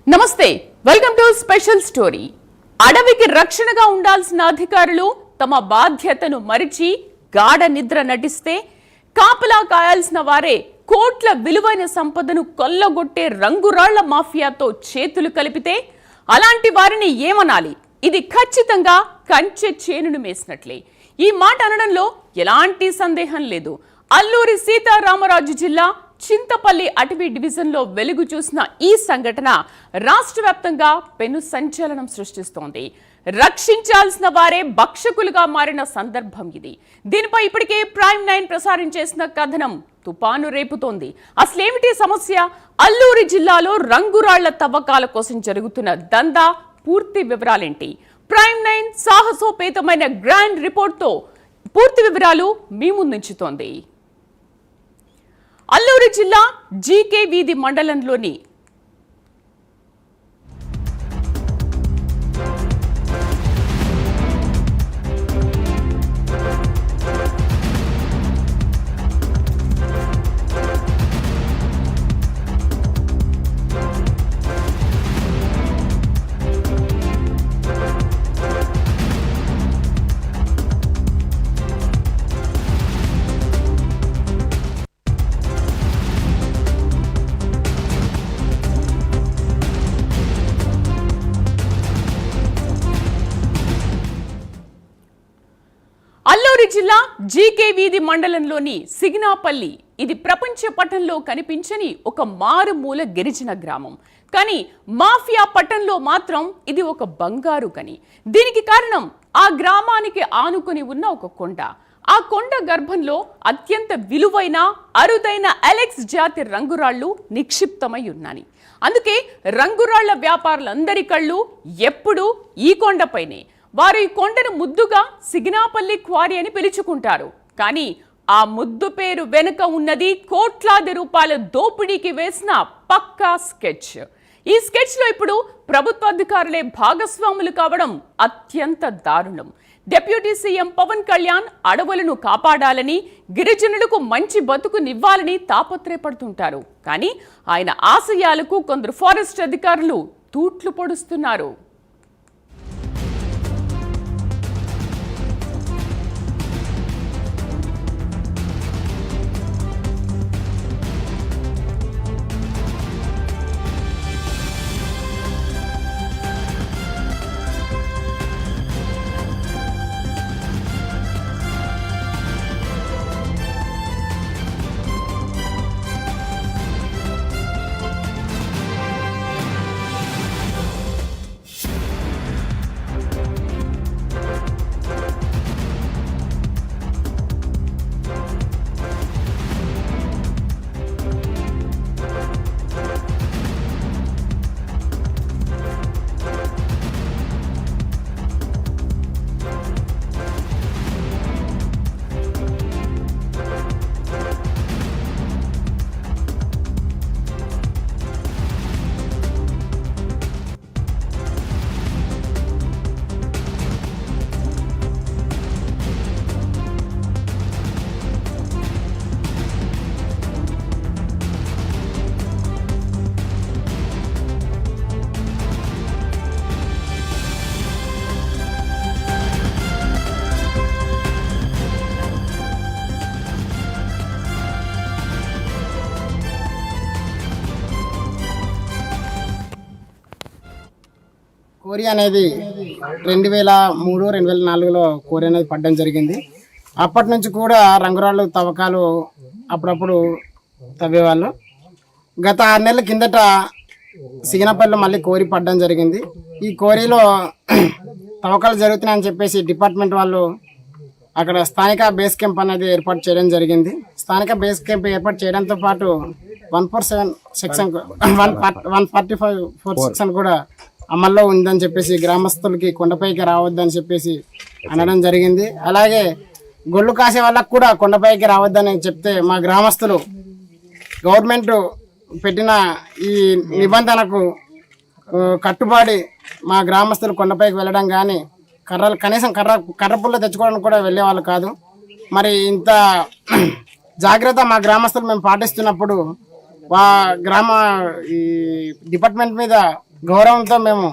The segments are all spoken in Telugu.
నమస్తే వెల్కమ్ టు స్పెషల్ స్టోరీ. అడవికి రక్షణగా ఉండాల్సిన అధికారులు తమ బాధ్యతను మరిచి గాఢ నిద్ర నటిస్తే కాపలా కాయాల్సిన వారే కోట్ల విలువైన సంపదను కొల్లగొట్టే రంగురాళ్ల మాఫియాతో చేతులు కలిపితే అలాంటి వారిని ఏమనాలి? ఇది ఖచ్చితంగా కంచె చేనును మేసినట్లే. ఈ మాట అనడంలో ఎలాంటి సందేహం లేదు. అల్లూరి సీతారామరాజు జిల్లా చింతపల్లి అటవీ డివిజన్లో వెలుగు చూసిన ఈ సంఘటన రాష్ట్ర వ్యాప్తంగా పెను సంచలనం సృష్టిస్తోంది. రక్షించాల్సిన వారే భక్షకులుగా మారిన సందర్భం ఇది. దీనిపై ఇప్పటికే ప్రైమ్9 ప్రసారం చేసిన కథనం తుపాను రేపుతోంది. అసలేమిటి సమస్య? అల్లూరి జిల్లాలో రంగురాళ్ల తవ్వకాల కోసం జరుగుతున్న దందా పూర్తి వివరాలేంటి? ప్రైమ్9 సాహసోపేతమైన గ్రాండ్ రిపోర్ట్తో పూర్తి వివరాలు మీ ముందుంచుతోంది. అల్లూరి జిల్లా జీకే వీధి మండలంలోని అల్లూరి జిల్లా జీకే వీధి మండలంలోని సిగ్నాపల్లి ఇది ప్రపంచ పటంలో కనిపించని ఒక మారుమూల గిరిజన గ్రామం. కానీ మాఫియా పటంలో మాత్రం ఇది ఒక బంగారు కని. దీనికి కారణం ఆ గ్రామానికి ఆనుకొని ఉన్న ఒక కొండ. ఆ కొండ గర్భంలో అత్యంత విలువైన అరుదైన అలెక్స్ జాతి రంగురాళ్లు నిక్షిప్తమై ఉన్నాయి. అందుకే రంగురాళ్ల వ్యాపారులందరి కళ్ళు ఎప్పుడూ ఈ కొండపైనే. వారు ఈ కొండను ముద్దుగా సిగ్నాపల్లి క్వారీ అని పిలుచుకుంటారు. కానీ ఆ ముద్దు పేరు వెనుక ఉన్నది కోట్లాది రూపాయల దోపిడీకి వేసిన పక్కా స్కెచ్. ఈ స్కెచ్ లో ఇప్పుడు ప్రభుత్వ అధికారులే భాగస్వాములు కావడం అత్యంత దారుణం. డిప్యూటీ సీఎం పవన్ కళ్యాణ్ అడవులను కాపాడాలని, గిరిజనులకు మంచి బతుకునివ్వాలని తాపత్రయపడుతుంటారు. కానీ ఆయన ఆశయాలకు కొందరు ఫారెస్ట్ అధికారులు తూట్లు పొడుస్తున్నారు. కోరి అనేది 2003-2004లో కోరి అనేది పడడం జరిగింది. అప్పటి నుంచి కూడా రంగురాళ్ళు తవ్వకాలు అప్పుడప్పుడు తవ్వేవాళ్ళు. గత 6 నెలల కిందట సిగ్నపల్లిలో మళ్ళీ కోరి పడడం జరిగింది. ఈ కోరిలో తవ్వకాలు జరుగుతున్నాయని చెప్పేసి డిపార్ట్మెంట్ వాళ్ళు అక్కడ స్థానిక బేస్ క్యాంప్ అనేది ఏర్పాటు చేయడం జరిగింది. స్థానిక బేస్ క్యాంప్ ఏర్పాటు చేయడంతో పాటు 147 సెక్షన్ 145 సెక్షన్ కూడా అమల్లో ఉందని చెప్పేసి గ్రామస్తులకి కొండపైకి రావద్దని చెప్పేసి అనడం జరిగింది. అలాగే గొల్లు కాసే వాళ్ళకు కూడా కొండపైకి రావద్దని చెప్తే మా గ్రామస్తులు గవర్నమెంట్ పెట్టిన ఈ నిబంధనకు కట్టుబడి మా గ్రామస్తులు కొండపైకి వెళ్ళడం కానీ కనీసం కర్ర పుల్ల తెచ్చుకోవడానికి కూడా వెళ్ళేవాళ్ళు కాదు. మరి ఇంత జాగ్రత్త మా గ్రామస్తులు మేము పాటిస్తున్నప్పుడు గ్రామ ఈ డిపార్ట్మెంట్ మీద గౌరవంతో మేము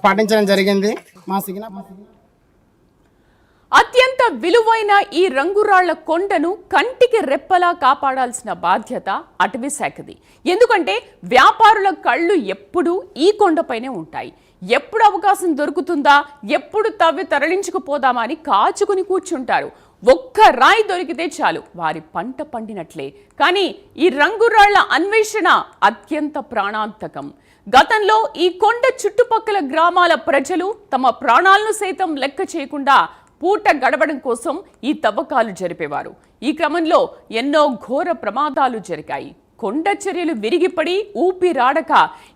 పాటించడం జరిగింది. మా సిగ్నా అత్యంత విలువైన ఈ రంగురాళ్ల కొండను కంటికి రెప్పలా కాపాడాల్సిన బాధ్యత అటవీ శాఖది. ఎందుకంటే వ్యాపారుల కళ్ళు ఎప్పుడూ ఈ కొండపైనే ఉంటాయి. ఎప్పుడు అవకాశం దొరుకుతుందా, ఎప్పుడు తవ్వి తరలించుకుపోదామా అని కాచుకుని కూర్చుంటారు. ఒక్క రాయి దొరికితే చాలు వారి పంట పండినట్లే. కానీ ఈ రంగురాళ్ల అన్వేషణ అత్యంత ప్రాణాంతకం. గతంలో ఈ కొండ చుట్టుపక్కల గ్రామాల ప్రజలు తమ ప్రాణాలను సైతం లెక్క చేయకుండా పూట గడవడం కోసం ఈ తవ్వకాలు జరిపేవారు. ఈ క్రమంలో ఎన్నో ఘోర ప్రమాదాలు జరిగాయి. కొండ చర్యలు విరిగిపడి ఊపిరాడక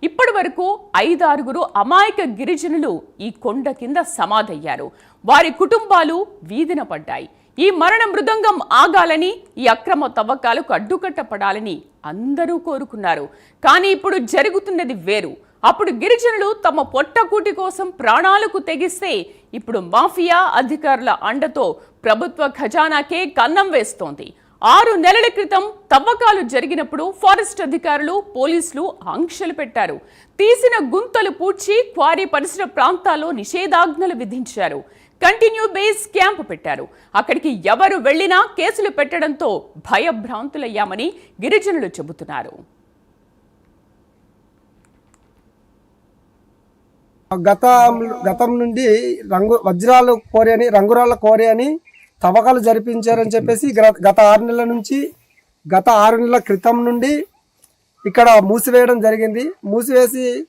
ఇప్పటి వరకు 5-6 అమాయక గిరిజనులు ఈ కొండ కింద సమాధయ్యారు. వారి కుటుంబాలు వీధిన పడ్డాయి. ఈ మరణ మృదంగం ఆగాలని, ఈ అక్రమ తవ్వకాలకు అడ్డుకట్టపడాలని అందరూ కోరుకున్నారు. కానీ ఇప్పుడు జరుగుతున్నది వేరు. అప్పుడు గిరిజనులు తమ పొట్టకూటి కోసం ప్రాణాలకు తెగిస్తే ఇప్పుడు మాఫియా అధికారుల అండతో ప్రభుత్వ ఖజానాకే కన్నం వేస్తోంది. 6 నెలల క్రితం తవ్వకాలు జరిగినప్పుడు ఫారెస్ట్ అధికారులు, పోలీసులు ఆంక్షలు పెట్టారు. తీసిన గుంతలు పూడ్చి క్వారీ పరిసర ప్రాంతాల్లో నిషేధాజ్ఞలు విధించారు. కంటిన్యూ బేస్ క్యాంప్ పెట్టారు. అక్కడికి ఎవరు వెళ్లినా కేసులు పెట్టడంతో భయభ్రాంతులయ్యామని గిరిజనులు చెబుతున్నారు. గతం నుండి వజ్రాలు కోరి అని, రంగురాళ్ళ కోరి అని తవ్వకాలు జరిపించారని చెప్పేసి గత 6 నెలల క్రితం నుండి ఇక్కడ మూసివేయడం జరిగింది.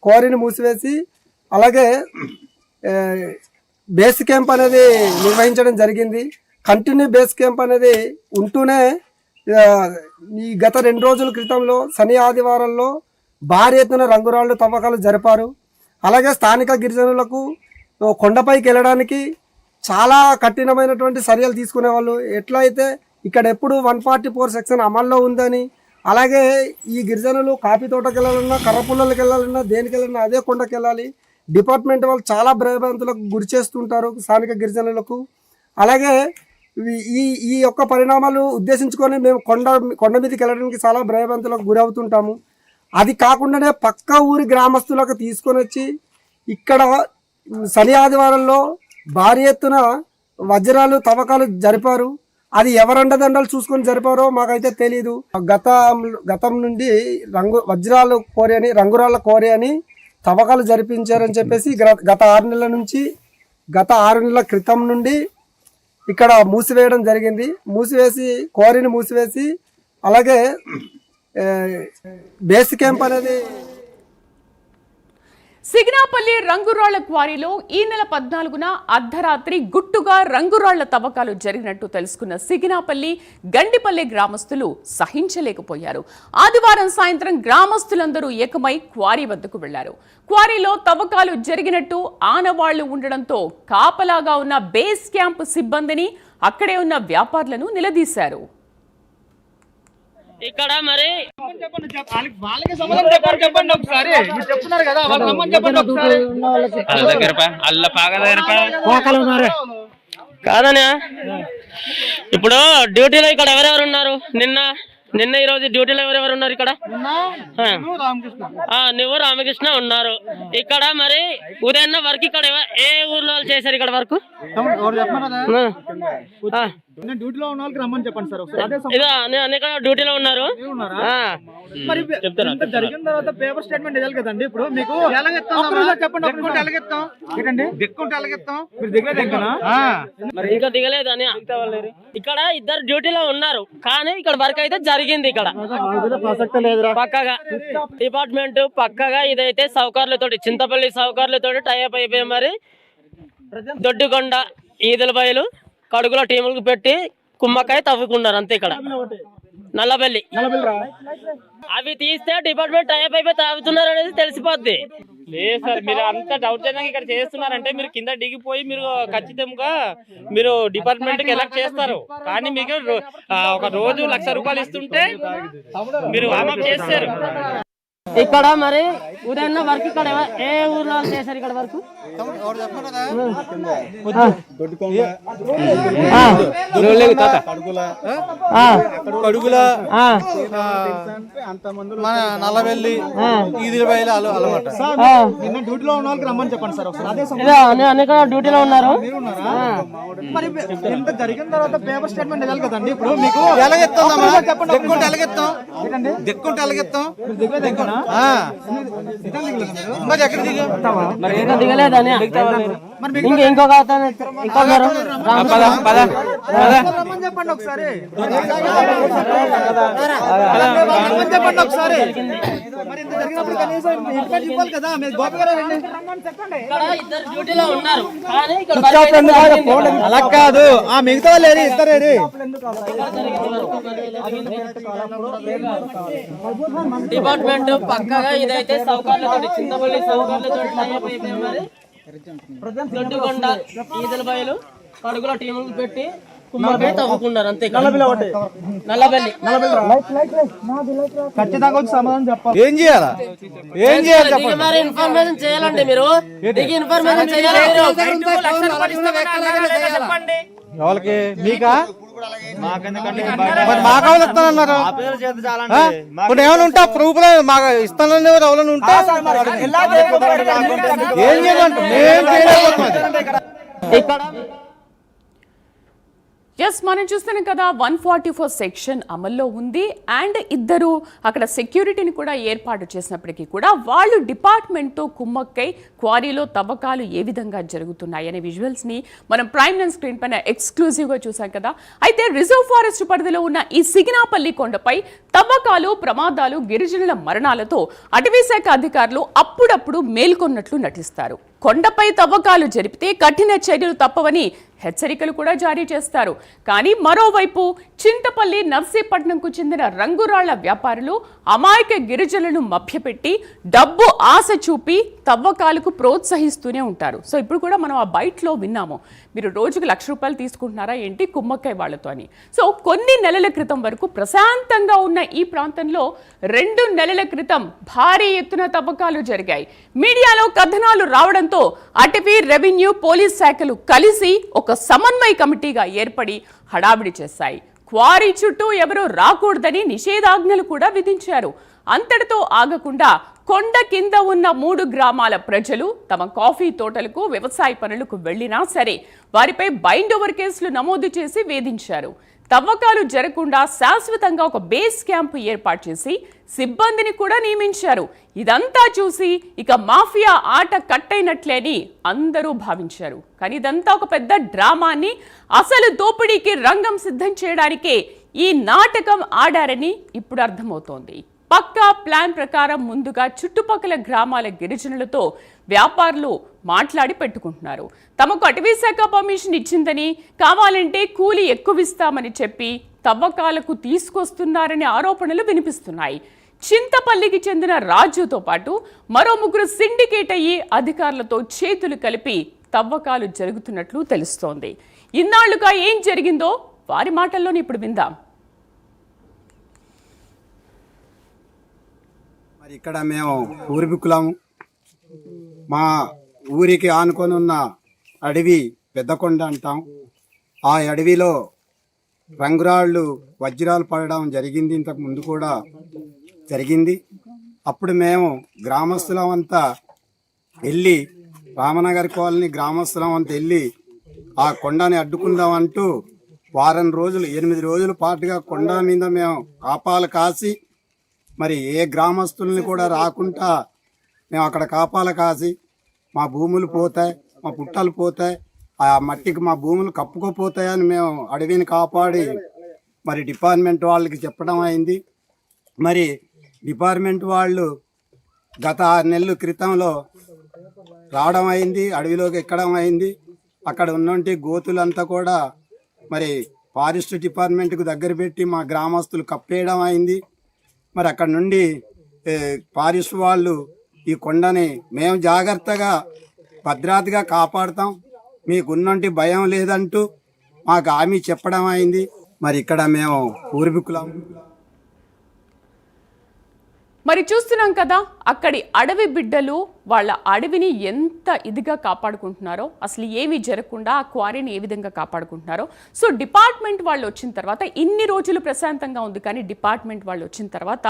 కోరిని మూసివేసి అలాగే బేస్ క్యాంప్ అనేది నిర్వహించడం జరిగింది. కంటిన్యూ బేస్ క్యాంప్ అనేది ఉంటూనే ఈ గత 2 రోజుల క్రితంలో శని ఆదివారాల్లో భారీ ఎత్తున రంగురాళ్ళు తవ్వకాలు జరిపారు. అలాగే స్థానిక గిరిజనులకు కొండపైకి వెళ్ళడానికి చాలా కఠినమైనటువంటి చర్యలు తీసుకునేవాళ్ళు. ఎట్లా అయితే ఇక్కడ ఎప్పుడు 144 సెక్షన్ అమల్లో ఉందని, అలాగే ఈ గిరిజనులు కాఫీ తోటకి వెళ్ళాలన్నా, కర్రపుల్లలకు వెళ్ళాలన్నా, దేనికి వెళ్ళాలన్నా అదే కొండకి వెళ్ళాలి. డిపార్ట్మెంట్ వాళ్ళు చాలా భయభ్రాంతులకు గురి చేస్తుంటారు స్థానిక గిరిజనులకు. అలాగే ఈ యొక్క పరిణామాలు ఉద్దేశించుకొని మేము కొండ మీదకి వెళ్ళడానికి చాలా భయభ్రాంతులకు గురి అవుతుంటాము. అది కాకుండానే పక్క ఊరి గ్రామస్తులకు తీసుకొని వచ్చి ఇక్కడ శని ఆదివారంలో భారీ ఎత్తున వజ్రాలు తవ్వకాలు జరిపారు. అది ఎవరండదండలు చూసుకొని జరిపారో మాకైతే తెలీదు. గతం నుండి వజ్రాలు కోరి అని, రంగురాళ్ళ కోరి అని తవ్వకాలు జరిపించారని చెప్పేసి గత 6 నెలల క్రితం నుండి ఇక్కడ మూసివేయడం జరిగింది. కోరిని మూసివేసి అలాగే బేస్ క్యాంప్ అనేది సిగ్నాపల్లి రంగురాళ్ల క్వారీలో ఈ నెల 14న అర్ధరాత్రి గుట్టుగా రంగురాళ్ల తవ్వకాలు జరిగినట్టు తెలుసుకున్న సిగ్నాపల్లి, గండిపల్లి గ్రామస్తులు సహించలేకపోయారు. ఆదివారం సాయంత్రం గ్రామస్తులందరూ ఏకమై క్వారీ వద్దకు వెళ్లారు. క్వారీలో తవ్వకాలు జరిగినట్టు ఆనవాళ్లు ఉండడంతో కాపలాగా ఉన్న బేస్ క్యాంప్ సిబ్బందిని, అక్కడే ఉన్న వ్యాపారులను నిలదీశారు. ఇక్కడ మరి కాదనా ఇప్పుడు డ్యూటీలో ఇక్కడ ఎవరెవరు ఉన్నారు? నిన్న ఈ రోజు డ్యూటీలో ఎవరెవరు ఉన్నారు ఇక్కడ? నువ్వు రామకృష్ణ ఉన్నారు ఇక్కడ. మరి ఉదయం వర్క్ ఇక్కడ ఏ ఊర్లో చేశారు ఇక్కడ వర్క్? డ్యూటీలో ఉన్న వాళ్ళకి రమ్మని చెప్పండి సార్. ఇక్కడ డ్యూటీలో ఉన్నారు. జరిగిన తర్వాత పేపర్ స్టేట్మెంట్ ఇవ్వాలి కదండి. ఇప్పుడు మీకు చెప్పండి, ఇంకా దిగలేదు అని. ఇక్కడ 2 డ్యూటీలో ఉన్నారు కానీ ఇక్కడ వర్క్ అయితే జరిగింది. ఇక్కడ పక్కగా డిపార్ట్మెంట్ పక్కగా ఇదైతే సౌకర్యాలతోటి, చింతపల్లి సౌకర్యాలతోటి టైప్ అయిపోయి మరి దొడ్డుకొండ, ఈదల బయలు, కడుగుల టీములకు పెట్టి కుమ్మకాయ తవ్వుకున్నారు అంతే. ఇక్కడ నల్లబెల్లి అవి తీస్తే డిపార్ట్మెంట్ టైప్ అయిపోయి తాగుతున్నారు అనేది తెలిసిపోద్ది. లేదు సార్, మీరు అంత దౌర్జన్యంగా ఇక్కడ చేస్తున్నారంటే మీరు కింద దిగిపోయి మీరు ఖచ్చితంగా మీరు డిపార్ట్మెంట్ కి ఎలక్ట్ చేస్తారు. కానీ మీకు ఒక రోజు 1,00,000 రూపాయలు ఇస్తుంటే మీరు వామప్ చేస్తారు. ఇక్కడ మరి ఉదయం వర్క్ ఇక్కడ ఏ ఊర్లో వాళ్ళు చేశారు ఇక్కడ వరకు కడుగుల మన నల్లవెల్లి ఈదిల బయలు అలవాటు నిన్న డ్యూటీలో ఉన్న వాళ్ళకి రమ్మని చెప్పండి సార్ అనేక డ్యూటీలో ఉన్నారు. మరి ఇంత జరిగిన తర్వాత పేపర్ స్టేట్మెంట్ ఇవ్వాలి కదండి. ఇప్పుడు మీకు ఎలాగెత్తాం దిక్కుంటే ఎలాగెత్తాం మరి ఎక్కడ మరి ఇంకా దిగలేదని ఇంకొక రమ్మని చెప్పండి ఒకసారి చెప్పండి ఒకసారి. మరి ఇంత జరిగినప్పుడు కనీసం ఇంటికి ఇవ్వాలి కదా. మీరు గోపి గారు రండి. ఇద్దరు డ్యూటీలో ఉన్నారు కానీ అలా కాదు మిగతా లేరు ఇద్దరేరి డిపార్ట్మెంట్ పక్కగా ఇదైతే సౌకర్యాలతో చింతపల్లి సౌకర్యాలతో దొడ్డికొండ ఈదల బయలు కడుగుల టీములు పెట్టి కుమ్మపై తవ్వుకున్నారు అంతే. నల్లబెల్లి ఖచ్చితంగా వచ్చి సమాధానం చెప్పాలి. ఏం చేయాలి మరి ఇన్ఫర్మేషన్ చేయాలండి. మీరు ఇన్ఫర్మేషన్ చేయాలి. ఎవరికి మీకా మరి మాకు ఎవరు ఇస్తానన్నారు? ఇప్పుడు ఏమైనా ఉంటా ప్రూఫ్ మాకు ఇస్తానని ఎవరైనా ఉంటే ఏం చేయాలంటే ఇక్కడ ఎస్ మనం చూస్తున్నాం కదా 144 సెక్షన్ అమల్లో ఉంది. అండ్ ఇద్దరు అక్కడ సెక్యూరిటీని కూడా ఏర్పాటు చేసినప్పటికీ కూడా వాళ్ళు డిపార్ట్మెంట్తో కుమ్మక్కై క్వారీలో తవ్వకాలు ఏ విధంగా జరుగుతున్నాయి అనే విజువల్స్ని మనం ప్రైమ్ లైన్ స్క్రీన్ పైన ఎక్స్క్లూజివ్గా చూసాం కదా. అయితే రిజర్వ్ ఫారెస్ట్ పరిధిలో ఉన్న ఈ సిగినాపల్లి కొండపై తవ్వకాలు, ప్రమాదాలు, గిరిజనుల మరణాలతో అటవీ శాఖ అధికారులు అప్పుడప్పుడు మేల్కొన్నట్లు నటిస్తారు. కొండపై తవ్వకాలు జరిపితే కఠిన చర్యలు తప్పవని హెచ్చరికలు కూడా జారీ చేస్తారు. కానీ మరోవైపు చింతపల్లి, నర్సీపట్నంకు చెందిన రంగురాళ్ల వ్యాపారులు అమాయక గిరిజనులను మభ్యపెట్టి డబ్బు ఆశ చూపి తవ్వకాలకు ప్రోత్సహిస్తూనే ఉంటారు. సో ఇప్పుడు కూడా మనం ఆ బైట్లో విన్నాము, మీరు రోజుకు ₹1,00,000 తీసుకుంటున్నారా ఏంటి కుమ్మక్కై వాళ్లతో అని. సో కొన్ని నెలల క్రితం వరకు ప్రశాంతంగా ఉన్న ఈ ప్రాంతంలో 2 నెలల క్రితం భారీ ఎత్తున తవ్వకాలు జరిగాయి. మీడియాలో కథనాలు రావడంతో అటవీ, రెవెన్యూ, పోలీస్ శాఖలు కలిసి ఒక సమన్వయ కమిటీగా ఏర్పడి హడావిడి చేశాయి. క్వారీ చుట్టూ ఎవరూ రాకూడదని నిషేధాజ్ఞలు కూడా విధించారు. అంతటితో ఆగకుండా కొండ కింద ఉన్న 3 గ్రామాల ప్రజలు తమ కాఫీ తోటలకు, వ్యవసాయ పనులకు వెళ్లినా సరే వారిపై బైండ్ ఓవర్ కేసులు నమోదు చేసి వేధించారు. తవ్వకాలు జరగకుండా శాశ్వతంగా ఒక బేస్ క్యాంపు ఏర్పాటు చేసి సిబ్బందిని కూడా నియమించారు. ఇదంతా చూసి ఇక మాఫియా ఆట కట్టైనట్లేని అందరూ భావించారు. కానీ ఇదంతా ఒక పెద్ద డ్రామాని, అసలు దోపిడీకి రంగం సిద్ధం చేయడానికే ఈ నాటకం ఆడారని ఇప్పుడు అర్థమవుతోంది. పక్కా ప్లాన్ ప్రకారం ముందుగా చుట్టుపక్కల గ్రామాల గిరిజనులతో వ్యాపారులు మాట్లాడి పెట్టుకుంటున్నారు. తమకు అటవీ శాఖ పర్మిషన్ ఇచ్చిందని, కావాలంటే కూలి ఎక్కువిస్తామని చెప్పి తవ్వకాలకు తీసుకొస్తున్నారనే ఆరోపణలు వినిపిస్తున్నాయి. చింతపల్లికి చెందిన రాజుతో పాటు మరో 3 సిండికేట్ అయ్యి అధికారులతో చేతులు కలిపి తవ్వకాలు జరుగుతున్నట్లు తెలుస్తోంది. ఇన్నాళ్లుగా ఏం జరిగిందో వారి మాటల్లోనే ఇప్పుడు విందాం. మరి ఇక్కడ మేము ఊరిబుక్కులాము. మా ఊరికి ఆనుకొని ఉన్న అడవి పెద్దకొండ అంటాం. ఆ అడవిలో రంగురాళ్ళు, వజ్రాలు పడడం జరిగింది. ఇంతకు ముందు కూడా జరిగింది. అప్పుడు మేము గ్రామస్తులం అంతా వెళ్ళి, రామనగర్ కాలనీ గ్రామస్తులం అంతా వెళ్ళి ఆ కొండని అడ్డుకుందామంటూ వారం రోజులు, 8 రోజుల పాటుగా కొండ మీద మేము కాపాలు కాసి, మరి ఏ గ్రామస్తుల్ని కూడా రాకుండా మేము అక్కడ కాపాల కాసి, మా భూములు పోతాయి, మా పుట్టలు పోతాయి, ఆ మట్టికి మా భూములు కప్పుకోపోతాయని మేము అడవిని కాపాడి మరి డిపార్ట్మెంట్ వాళ్ళకి చెప్పడం అయింది. మరి డిపార్ట్మెంట్ వాళ్ళు గత 6 నెలల క్రితంలో రావడం అయింది, అడవిలోకి ఎక్కడం అయింది. అక్కడ ఉన్నంటి గోతులంతా కూడా మరి ఫారెస్ట్ డిపార్ట్మెంట్కు దగ్గర పెట్టి మా గ్రామస్తులు కప్పేయడం అయింది. మరి అక్కడ నుండి ఫారెస్ట్ వాళ్ళు ఈ కొండని మేము జాగ్రత్తగా భద్రతగా కాపాడుతాం, మీకు ఉన్నంటి భయం లేదంటూ మాకు హామీ చెప్పడం అయింది. మరి ఇక్కడ మేము ఊరిబుక్కులాం. మరి చూస్తున్నాం కదా అక్కడి అడవి బిడ్డలు వాళ్ళ అడవిని ఎంత ఇదిగా కాపాడుకుంటున్నారో, అసలు ఏమీ జరగకుండా ఆ క్వారీని ఏ విధంగా కాపాడుకుంటున్నారో. సో డిపార్ట్మెంట్ వాళ్ళు వచ్చిన తర్వాత ఇన్ని రోజులు ప్రశాంతంగా ఉంది, కానీ డిపార్ట్మెంట్ వాళ్ళు వచ్చిన తర్వాత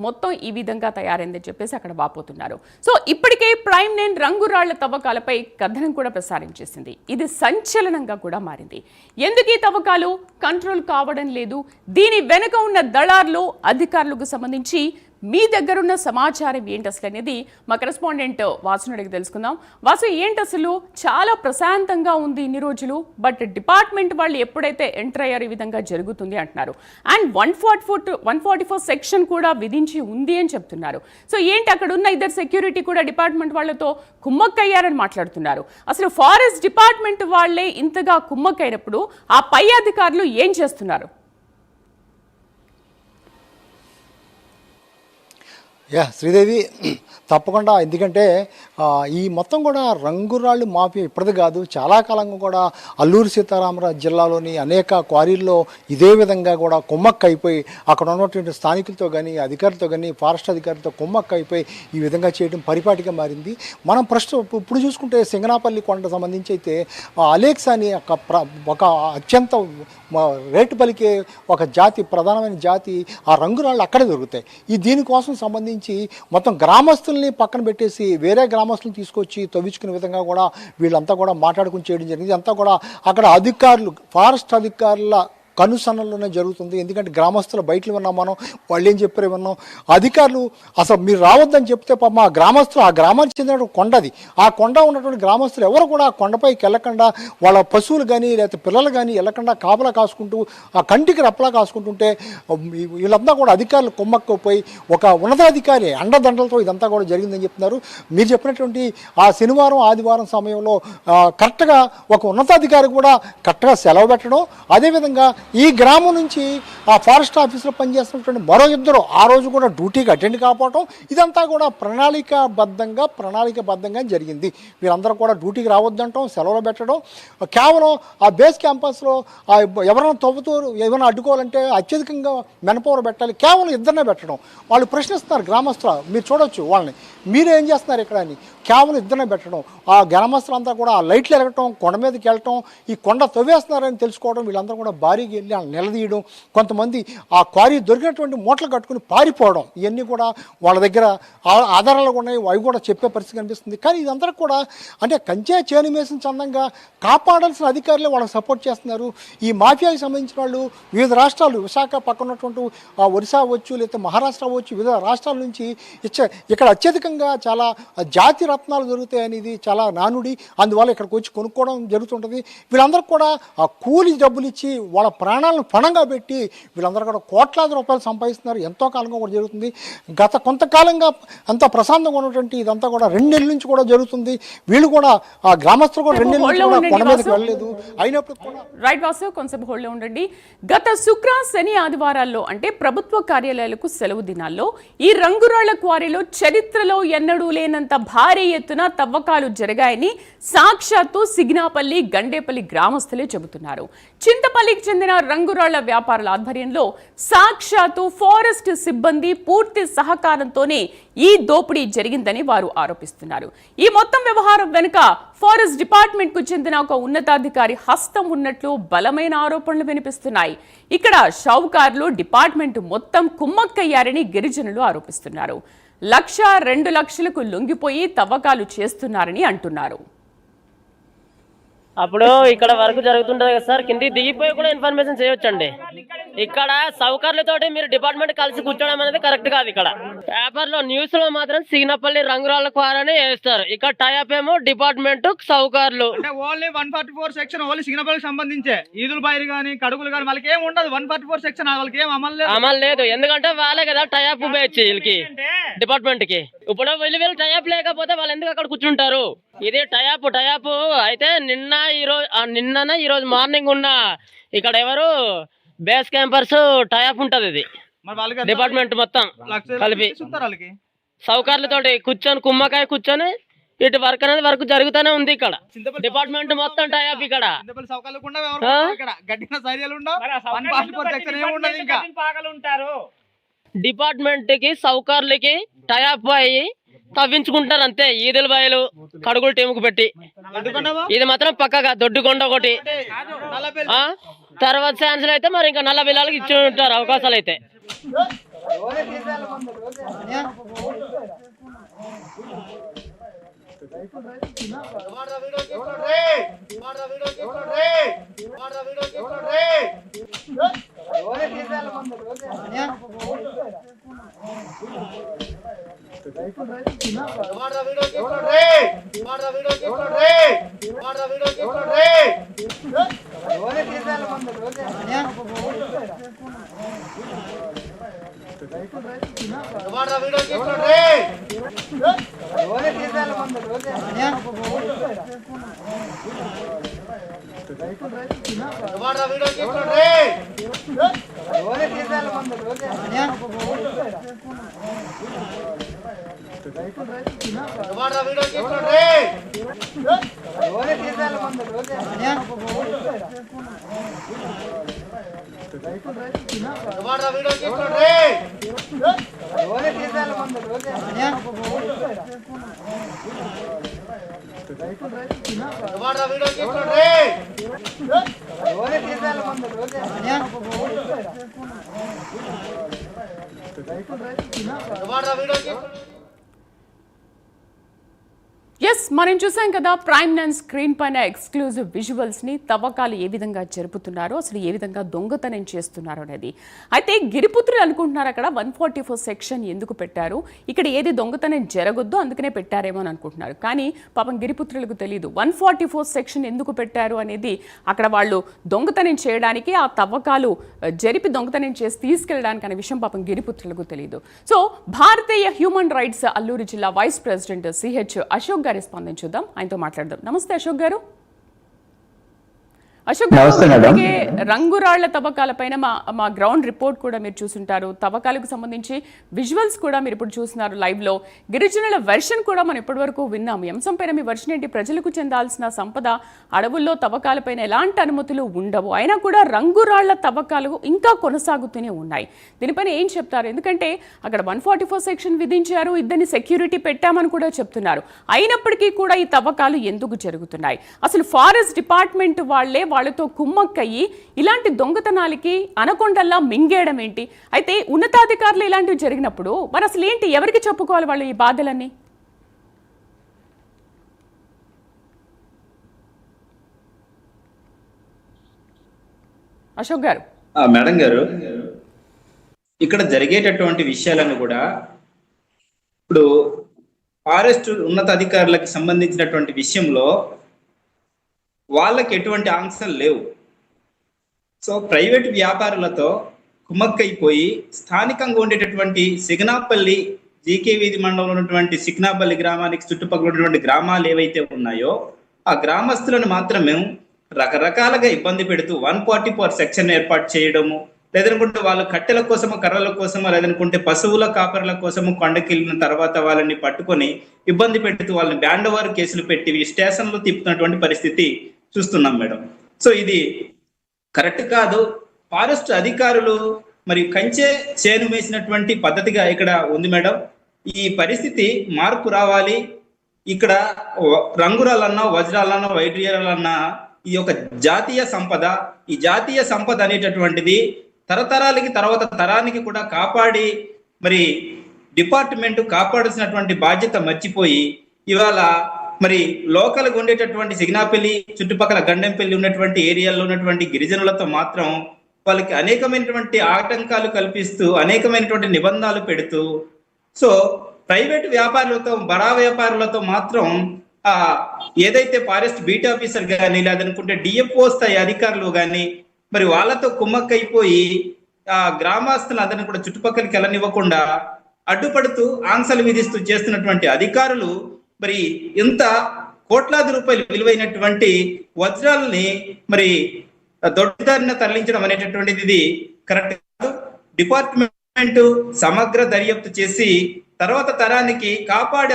మొత్తం ఈ విధంగా తయారైందని చెప్పేసి అక్కడ వాపోతున్నారు. సో ఇప్పటికే ప్రైమ్ 9 రంగురాళ్ల తవ్వకాలపై కథనం కూడా ప్రసారించేసింది. ఇది సంచలనంగా కూడా మారింది. ఎందుకు ఈ తవ్వకాలు కంట్రోల్ కావడం లేదు, దీని వెనుక ఉన్న దళార్లు అధికారులకు సంబంధించి మీ దగ్గరున్న సమాచారం ఏంటి అసలు అనేది మా కరెస్పాండెంట్ వాసుని అడిగి తెలుసుకుందాం. వాసు, ఏంటి అసలు? చాలా ప్రశాంతంగా ఉంది ఇన్ని రోజులు, బట్ డిపార్ట్మెంట్ వాళ్ళు ఎప్పుడైతే ఎంటర్ అయ్యారు ఈ విధంగా జరుగుతుంది అంటున్నారు. అండ్ 144 సెక్షన్ కూడా విధించి ఉంది అని చెప్తున్నారు. సో ఏంటి, అక్కడ ఉన్న ఇద్దరు సెక్యూరిటీ కూడా డిపార్ట్మెంట్ వాళ్ళతో కుమ్మక్కయ్యారని మాట్లాడుతున్నారు. అసలు ఫారెస్ట్ డిపార్ట్మెంట్ వాళ్ళే ఇంతగా కుమ్మక్కైనప్పుడు ఆ పై అధికారులు ఏం చేస్తున్నారు? శ్రీదేవి, తప్పకుండా. ఎందుకంటే ఈ మొత్తం కూడా రంగురాళ్ళు మాఫియా ఇప్పటిది కాదు, చాలా కాలంగా కూడా అల్లూరు సీతారామరాజు జిల్లాలోని అనేక క్వారీల్లో ఇదే విధంగా కూడా కుమ్మక్క అయిపోయి అక్కడ ఉన్నటువంటి స్థానికులతో కానీ అధికారులతో కానీ ఫారెస్ట్ అధికారులతో కుమ్మక్క అయిపోయి ఈ విధంగా చేయడం పరిపాటిగా మారింది. మనం ఇప్పుడు చూసుకుంటే సింగనాపల్లి కొండ సంబంధించి అయితే అలెక్స్ అని ఒక అత్యంత రేటు పలికే ఒక జాతి, ప్రధానమైన జాతి, ఆ రంగురాళ్ళు అక్కడే దొరుకుతాయి. దీనికోసం సంబంధించి మొత్తం గ్రామస్తుల్ని పక్కన పెట్టేసి వేరే గ్రామస్తులను తీసుకొచ్చి తవ్వించుకునే విధంగా కూడా వీళ్ళంతా కూడా మాట్లాడుకుని చేయడం జరిగింది. అంతా కూడా అక్కడ అధికారులు, ఫారెస్ట్ అధికారుల కనుసన్నల్లోనే జరుగుతుంది. ఎందుకంటే గ్రామస్తులు బయటలు విన్నాం, మనం వాళ్ళు ఏం చెప్పారు విన్నాం. అధికారులు అసలు మీరు రావద్దని చెప్తే పాపం ఆ గ్రామస్తులు, ఆ గ్రామానికి చెందిన కొండది, ఆ కొండ ఉన్నటువంటి గ్రామస్తులు ఎవరు కూడా ఆ కొండపైకి వెళ్ళకుండా వాళ్ళ పశువులు కానీ లేకపోతే పిల్లలు కానీ వెళ్ళకుండా కాపలా కాసుకుంటూ ఆ కంటికి రప్పలా కాసుకుంటుంటే వీళ్ళంతా కూడా అధికారులు కుమ్మక్కపోయి ఒక ఉన్నతాధికారి అండదండలతో ఇదంతా కూడా జరిగిందని చెప్తున్నారు. మీరు చెప్పినటువంటి ఆ శనివారం ఆదివారం సమయంలో కరెక్ట్గా ఒక ఉన్నతాధికారి కూడా కరెక్ట్గా సెలవు పెట్టడం, అదేవిధంగా ఈ గ్రామం నుంచి ఆ ఫారెస్ట్ ఆఫీసులో పనిచేస్తున్నటువంటి మరో ఇద్దరు ఆ రోజు కూడా డ్యూటీకి అటెండ్ కాకపోవటం, ఇదంతా కూడా ప్రణాళికబద్ధంగా జరిగింది. వీళ్ళందరూ కూడా డ్యూటీకి రావద్దంటాం, సెలవులు పెట్టడం, కేవలం ఆ బేస్ క్యాంపస్లో ఎవరైనా తవ్వుతూ ఏమైనా అడ్డుకోవాలంటే అత్యధికంగా మెనపవర్ పెట్టాలి, కేవలం ఇద్దరినే పెట్టడం. వాళ్ళు ప్రశ్నిస్తున్నారు గ్రామస్తులు, మీరు చూడొచ్చు వాళ్ళని, మీరేం చేస్తున్నారు ఇక్కడ అని. కేవలం ఇద్దరినే పెట్టడం, ఆ గ్రామస్తులంతా కూడా ఆ లైట్లు ఎలగటం, కొండ మీదకి వెళ్ళటం, ఈ కొండ తవ్వేస్తున్నారని తెలుసుకోవడం, వీళ్ళందరూ కూడా భారీగా వెళ్ళి నిలదీయడం, కొంతమంది ఆ క్వారీ దొరికినటువంటి మూటలు కట్టుకుని పారిపోవడం, ఇవన్నీ కూడా వాళ్ళ దగ్గర ఆధారాలు ఉన్నాయి, అవి కూడా చెప్పే పరిస్థితి కనిపిస్తుంది. కానీ ఇదంతా కూడా అంటే కంచే చేనుమేసిన చందంగా కాపాడాల్సిన అధికారులే వాళ్ళకి సపోర్ట్ చేస్తున్నారు. ఈ మాఫియాకి సంబంధించిన వాళ్ళు వివిధ రాష్ట్రాలు, విశాఖ పక్కన ఉన్నటువంటి ఒరిస్సా అవ్వచ్చు, లేకపోతే మహారాష్ట్ర అవ్వచ్చు, వివిధ రాష్ట్రాల నుంచి ఇక్కడ అత్యధికంగా చాలా జాతి రత్నాలు దొరుకుతాయి అనేది చాలా నానుడి. అందువల్ల ఇక్కడికి వచ్చి కొనుక్కోవడం జరుగుతుంటుంది. వీళ్ళందరూ కూడా ఆ కూలి డబ్బులు ఇచ్చి వాళ్ళ ప్రాణాలను పణంగా పెట్టి వీళ్ళందరూ కూడా కోట్లాది రూపాయలు సంపాదిస్తున్నారు. ఎంతో కాలంగా కూడా జరుగుతుంది. గత కొంతకాలంగా అంత ప్రశాంతంగా ఉన్నటువంటి ఇదంతా కూడా 2 నెలల నుంచి కూడా జరుగుతుంది. వీళ్ళు కూడా ఆ గ్రామస్తులు కూడా 2 నెలల నుంచి కూడా కొండ మీదకి వెళ్ళలేదు. అయినప్పుడు కూడా రైట్ వాసు, కొంచెం హోల్డ్లో ఉండండి. గత శుక్ర, శని, ఆదివారాల్లో అంటే ప్రభుత్వ కార్యాలయాలకు సెలవు దినాల్లో ఈ రంగురాళ్ల క్వారీలో చరిత్రలో ఎన్నడూ లేనంత భారీ ఎత్తున తవ్వకాలు జరిగాయని సాక్షాత్తు సిగ్నాపల్లి, గండేపల్లి గ్రామస్తులే చెబుతున్నారు. చింతపల్లికి చెందిన రంగురాళ్ల వ్యాపారుల ఆధ్వర్యంలో సాక్షాత్తు ఫారెస్ట్ సిబ్బంది పూర్తి సహకారంతోనే ఈ దోపిడీ జరిగిందని వారు ఆరోపిస్తున్నారు. ఈ మొత్తం వ్యవహారం వెనుక ఫారెస్ట్ డిపార్ట్మెంట్ కు చెందిన ఒక ఉన్నతాధికారి హస్తం ఉన్నట్లు బలమైన ఆరోపణలు వినిపిస్తున్నాయి. ఇక్కడ షావుకారులు డిపార్ట్మెంట్ మొత్తం కుమ్మక్కయ్యారని గిరిజనులు ఆరోపిస్తున్నారు. 1,00,000, 2,00,000లకు లొంగిపోయి తవ్వకాలు చేస్తున్నారని అంటున్నారు. అప్పుడు ఇక్కడ వరకు జరుగుతుంటది కదా సార్, కిందికి దిగిపోయి కూడా ఇన్ఫర్మేషన్ చేయొచ్చండి. ఇక్కడ సౌకర్యాలతోటి మీరు డిపార్ట్మెంట్ కలిసి కూర్చోవడం అనేది కరెక్ట్ కాదు. ఇక్కడ పేపర్ లో న్యూస్ లో మాత్రం సిగ్నపల్లి రంగురాళ్ళ క్వారీ వేస్తారు. ఇక్కడ టైప్ ఏమో డిపార్ట్మెంట్ సౌకర్యాలు అంటే ఓన్లీ 144 సెక్షన్ ఓన్లీ సిగ్నపల్లికి సంబంధించే. ఈదులు బైరు గానీ కడుగులు గానీ వాళ్ళకి ఏం ఉండదు. 144 సెక్షన్ వాళ్ళకి ఏం అమలు లేదు. ఎందుకంటే వాళ్ళే కదా టైప్ వేయచ్చు వీళ్ళకి, డిపార్ట్మెంట్ కి. ఇప్పుడు వీళ్ళు టైప్ లేకపోతే వాళ్ళు ఎందుకు అక్కడ కూర్చుంటారు? ఇది టైప్ అయితే నిన్న ఈ రోజు మార్నింగ్ ఉన్న ఇక్కడ ఎవరు బేస్ క్యాంపర్స్ టైప్ ఉంటది. ఇది డిపార్ట్మెంట్ మొత్తం కలిపి సౌకర్యాలతోటి కూర్చొని కుమ్మకాయ కూర్చొని ఇటు వర్క్ అనేది వర్క్ జరుగుతూనే ఉంది. ఇక్కడ డిపార్ట్మెంట్ మొత్తం టైప్. ఇక్కడ డిపార్ట్మెంట్ కి సౌకర్యాలకి టైఅప్ అయ్యి తవ్వించుకుంటారు అంతే. ఈదుల బాయలు కడుగులు టీముకు పెట్టి ఇది మాత్రం పక్కగా దొడ్డుకొండ ఒకటి. తర్వాత ఛాన్స్ అయితే మరి ఇంకా నల్ల బిల్లాలకు ఇచ్చి ఉంటారు అవకాశాలు అయితే. ఎస్, మనం చూసాం కదా ప్రైమ్ నైన్ స్క్రీన్ పైన ఎక్స్క్లూజివ్ విజువల్స్ ని తవ్వకాలు ఏ విధంగా జరుపుతున్నారో, అసలు ఏ విధంగా దొంగతనం చేస్తున్నారో అనేది. అయితే గిరిపుత్రులు అనుకుంటున్నారు అక్కడ 144 సెక్షన్ ఎందుకు పెట్టారు, ఇక్కడ ఏది దొంగతనం జరగొద్దు అందుకనే పెట్టారేమో అని అనుకుంటున్నారు. కానీ పాపం గిరిపుత్రులకు తెలియదు 144 సెక్షన్ ఎందుకు పెట్టారు అనేది. అక్కడ వాళ్ళు దొంగతనం చేయడానికి, ఆ తవ్వకాలు జరిపి దొంగతనం చేసి తీసుకెళ్ళడానికి అనే విషయం పాపం గిరిపుత్రులకు తెలియదు. సో భారతీయ హ్యూమన్ రైట్స్ అల్లూరు జిల్లా వైస్ ప్రెసిడెంట్ సిహెచ్ అశోక్ గారి స్పందించుద్దాం, ఆయనతో మాట్లాడదాం. నమస్తే అశోక్ గారు. అశోక్ గారు, రంగురాళ్ల తవ్వకాలపైన మా గ్రౌండ్ రిపోర్ట్ కూడా మీరు చూసుంటారు. తవ్వకాలకు సంబంధించి విజువల్స్ కూడా మీరు ఇప్పుడు చూస్తున్నారు లైవ్ లో. గిరిజనుల వెర్షన్ కూడా మనం ఇప్పటి వరకు విన్నాము. ఈ అంశం పైన మీ వెర్షన్ ఏంటి? ప్రజలకు చెందాల్సిన సంపద అడవుల్లో తవ్వకాలపైన ఎలాంటి అనుమతులు ఉండవు, అయినా కూడా రంగురాళ్ల తవ్వకాలు ఇంకా కొనసాగుతూనే ఉన్నాయి. దీనిపైన ఏం చెప్తారు? ఎందుకంటే అక్కడ 144 సెక్షన్ విధించారు, ఇద్దరిని సెక్యూరిటీ పెట్టామని కూడా చెప్తున్నారు. అయినప్పటికీ కూడా ఈ తవ్వకాలు ఎందుకు జరుగుతున్నాయి? అసలు ఫారెస్ట్ డిపార్ట్మెంట్ వాళ్ళతో కుమ్మక్కయ్యి ఇలాంటి దొంగతనాలకి అనకొండల్లా మింగేయడం ఏంటి? అయితే ఉన్నతాధికారులు ఇలాంటివి జరిగినప్పుడు మరి అసలు ఏంటి, ఎవరికి చెప్పుకోవాలి వాళ్ళు ఈ బాధలన్నీ? అశోక్ గారు. మేడం గారు, ఇక్కడ జరిగేటటువంటి విషయాలను కూడా ఇప్పుడు ఫారెస్ట్ ఉన్నతాధికారులకు సంబంధించినటువంటి విషయంలో వాళ్ళకి ఎటువంటి ఆంక్షలు లేవు. సో ప్రైవేట్ వ్యాపారులతో కుమ్మక్కైపోయి స్థానికంగా ఉండేటటువంటి సిగ్నాపల్లి జీకే వీధి మండలంలో ఉన్నటువంటి సిగ్నాపల్లి గ్రామానికి చుట్టుపక్కల ఉన్నటువంటి గ్రామాలు ఏవైతే ఉన్నాయో ఆ గ్రామస్తులను మాత్రమే రకరకాలుగా ఇబ్బంది పెడుతూ 144 సెక్షన్ ఏర్పాటు చేయడము, లేదనుకుంటే వాళ్ళు కట్టెల కోసము, కర్రల కోసము, లేదనుకుంటే పశువుల కాపర్ల కోసము కొండకెళ్ళిన తర్వాత వాళ్ళని పట్టుకొని ఇబ్బంది పెడుతూ వాళ్ళని బ్యాండవారు కేసులు పెట్టి స్టేషన్లో తిప్పుతున్నటువంటి పరిస్థితి చూస్తున్నాం మేడం. సో ఇది కరెక్ట్ కాదు. ఫారెస్ట్ అధికారులు మరి కంచె చేను వేసినటువంటి పద్ధతిగా ఇక్కడ ఉంది మేడం. ఈ పరిస్థితి మార్పు రావాలి. ఇక్కడ రంగురాలన్నా, వజ్రాలన్నా, వైడ్రియలన్నా ఈ యొక్క జాతీయ సంపద, ఈ జాతీయ సంపద అనేటటువంటిది తరతరాలకి తర్వాత తరానికి కూడా కాపాడి మరి డిపార్ట్మెంట్ కాపాడాల్సినటువంటి బాధ్యత మర్చిపోయి ఇవాళ మరి లోకల్గా ఉండేటటువంటి సిగ్నాపల్లి చుట్టుపక్కల గండెంపల్లి ఉన్నటువంటి ఏరియాలో ఉన్నటువంటి గిరిజనులతో మాత్రం వాళ్ళకి అనేకమైనటువంటి ఆటంకాలు కల్పిస్తూ అనేకమైనటువంటి నిబంధనలు పెడుతూ, సో ప్రైవేట్ వ్యాపారులతో, బడా వ్యాపారులతో మాత్రం ఏదైతే ఫారెస్ట్ బీట్ ఆఫీసర్ కానీ లేదనుకుంటే డిఎఫ్ఓ స్థాయి అధికారులు కానీ మరి వాళ్ళతో కుమ్మక్కైపోయి ఆ గ్రామస్తులందరినీ కూడా చుట్టుపక్కలకి వెళ్ళనివ్వకుండా అడ్డుపడుతూ ఆంక్షలు విధిస్తూ చేస్తున్నటువంటి అధికారులు మరి ఇంత కోట్లాది రూపాయలు విలువైనటువంటి వజ్రాలని మరి దొడ్డిదారిన తరలించడం అనేటటువంటిది ఇది కరెక్ట్ కాదు. డిపార్ట్మెంట్ సమగ్ర దర్యాప్తు చేసి తర్వాత తరానికి కాపాడి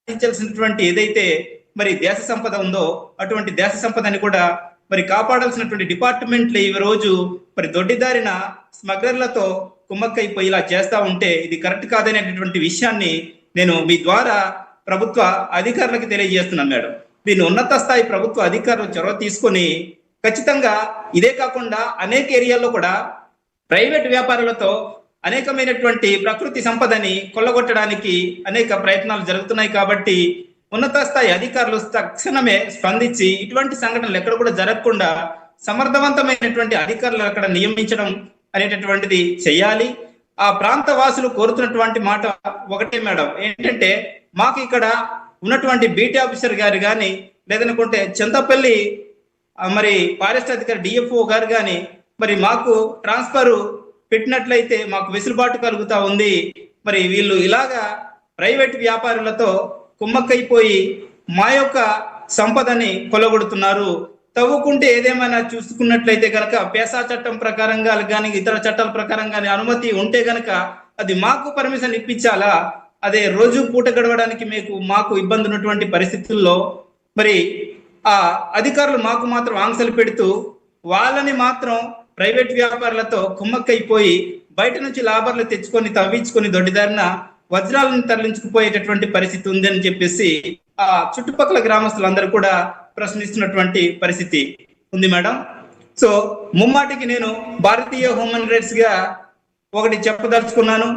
అందించాల్సినటువంటి ఏదైతే మరి దేశ సంపద ఉందో అటువంటి దేశ సంపదని కూడా మరి కాపాడాల్సినటువంటి డిపార్ట్మెంట్లు ఈ రోజు మరి దొడ్డిదారిన స్మగ్లర్లతో కుమ్మక్కైపోయి ఇలా చేస్తా ఉంటే ఇది కరెక్ట్ కాదనేటటువంటి విషయాన్ని నేను మీ ద్వారా ప్రభుత్వ అధికారులకు తెలియజేస్తున్నాను మేడం. దీన్ని ఉన్నత స్థాయి ప్రభుత్వ అధికారులు చొరవ తీసుకొని ఖచ్చితంగా ఇదే కాకుండా అనేక ఏరియాల్లో కూడా ప్రైవేట్ వ్యాపారులతో అనేకమైనటువంటి ప్రకృతి సంపదని కొల్లగొట్టడానికి అనేక ప్రయత్నాలు జరుగుతున్నాయి. కాబట్టి ఉన్నత స్థాయి అధికారులు తక్షణమే స్పందించి ఇటువంటి సంఘటనలు ఎక్కడ కూడా జరగకుండా సమర్థవంతమైనటువంటి అధికారులు అక్కడ నియమించడం అనేటటువంటిది చెయ్యాలి. ఆ ప్రాంత వాసులు కోరుతున్నటువంటి మాట ఒకటే మేడం, ఏంటంటే మాకు ఇక్కడ ఉన్నటువంటి బీటీ ఆఫీసర్ గారు కానీ లేదనుకుంటే చింతపల్లి మరి ఫారెస్ట్ అధికారి డిఎఫ్ఓ గారు కానీ మరి మాకు ట్రాన్స్ఫర్ పెట్టినట్లయితే మాకు వెసులుబాటు కలుగుతా ఉంది. మరి వీళ్ళు ఇలాగా ప్రైవేట్ వ్యాపారులతో కుమ్మక్కైపోయి మా యొక్క సంపదని కొలగొడుతున్నారు. తవ్వుకుంటే ఏదేమైనా చూసుకున్నట్లయితే గనక పేసా చట్టం ప్రకారంగా కానీ ఇతర చట్టాల ప్రకారం కానీ అనుమతి ఉంటే గనక అది మాకు పర్మిషన్ ఇప్పించాలా? అదే రోజు పూట గడవడానికి మాకు ఇబ్బంది ఉన్నటువంటి పరిస్థితుల్లో మరి ఆ అధికారులు మాకు మాత్రం ఆంక్షలు పెడుతూ వాళ్ళని మాత్రం ప్రైవేట్ వ్యాపారులతో కుమ్మక్కైపోయి బయట నుంచి లాభాలు తెచ్చుకొని తవ్వించుకొని దొడ్డిదారిన వజ్రాలను తరలించుకుపోయేటటువంటి పరిస్థితి ఉంది అని చెప్పేసి ఆ చుట్టుపక్కల గ్రామస్తులందరూ కూడా ప్రశ్నిస్తున్నటువంటి పరిస్థితి ఉంది మేడం. సో ముమ్మాటికి నేను భారతీయ హ్యూమన్ రైట్స్ గా ఒకటి చెప్పదలుచుకున్నాను.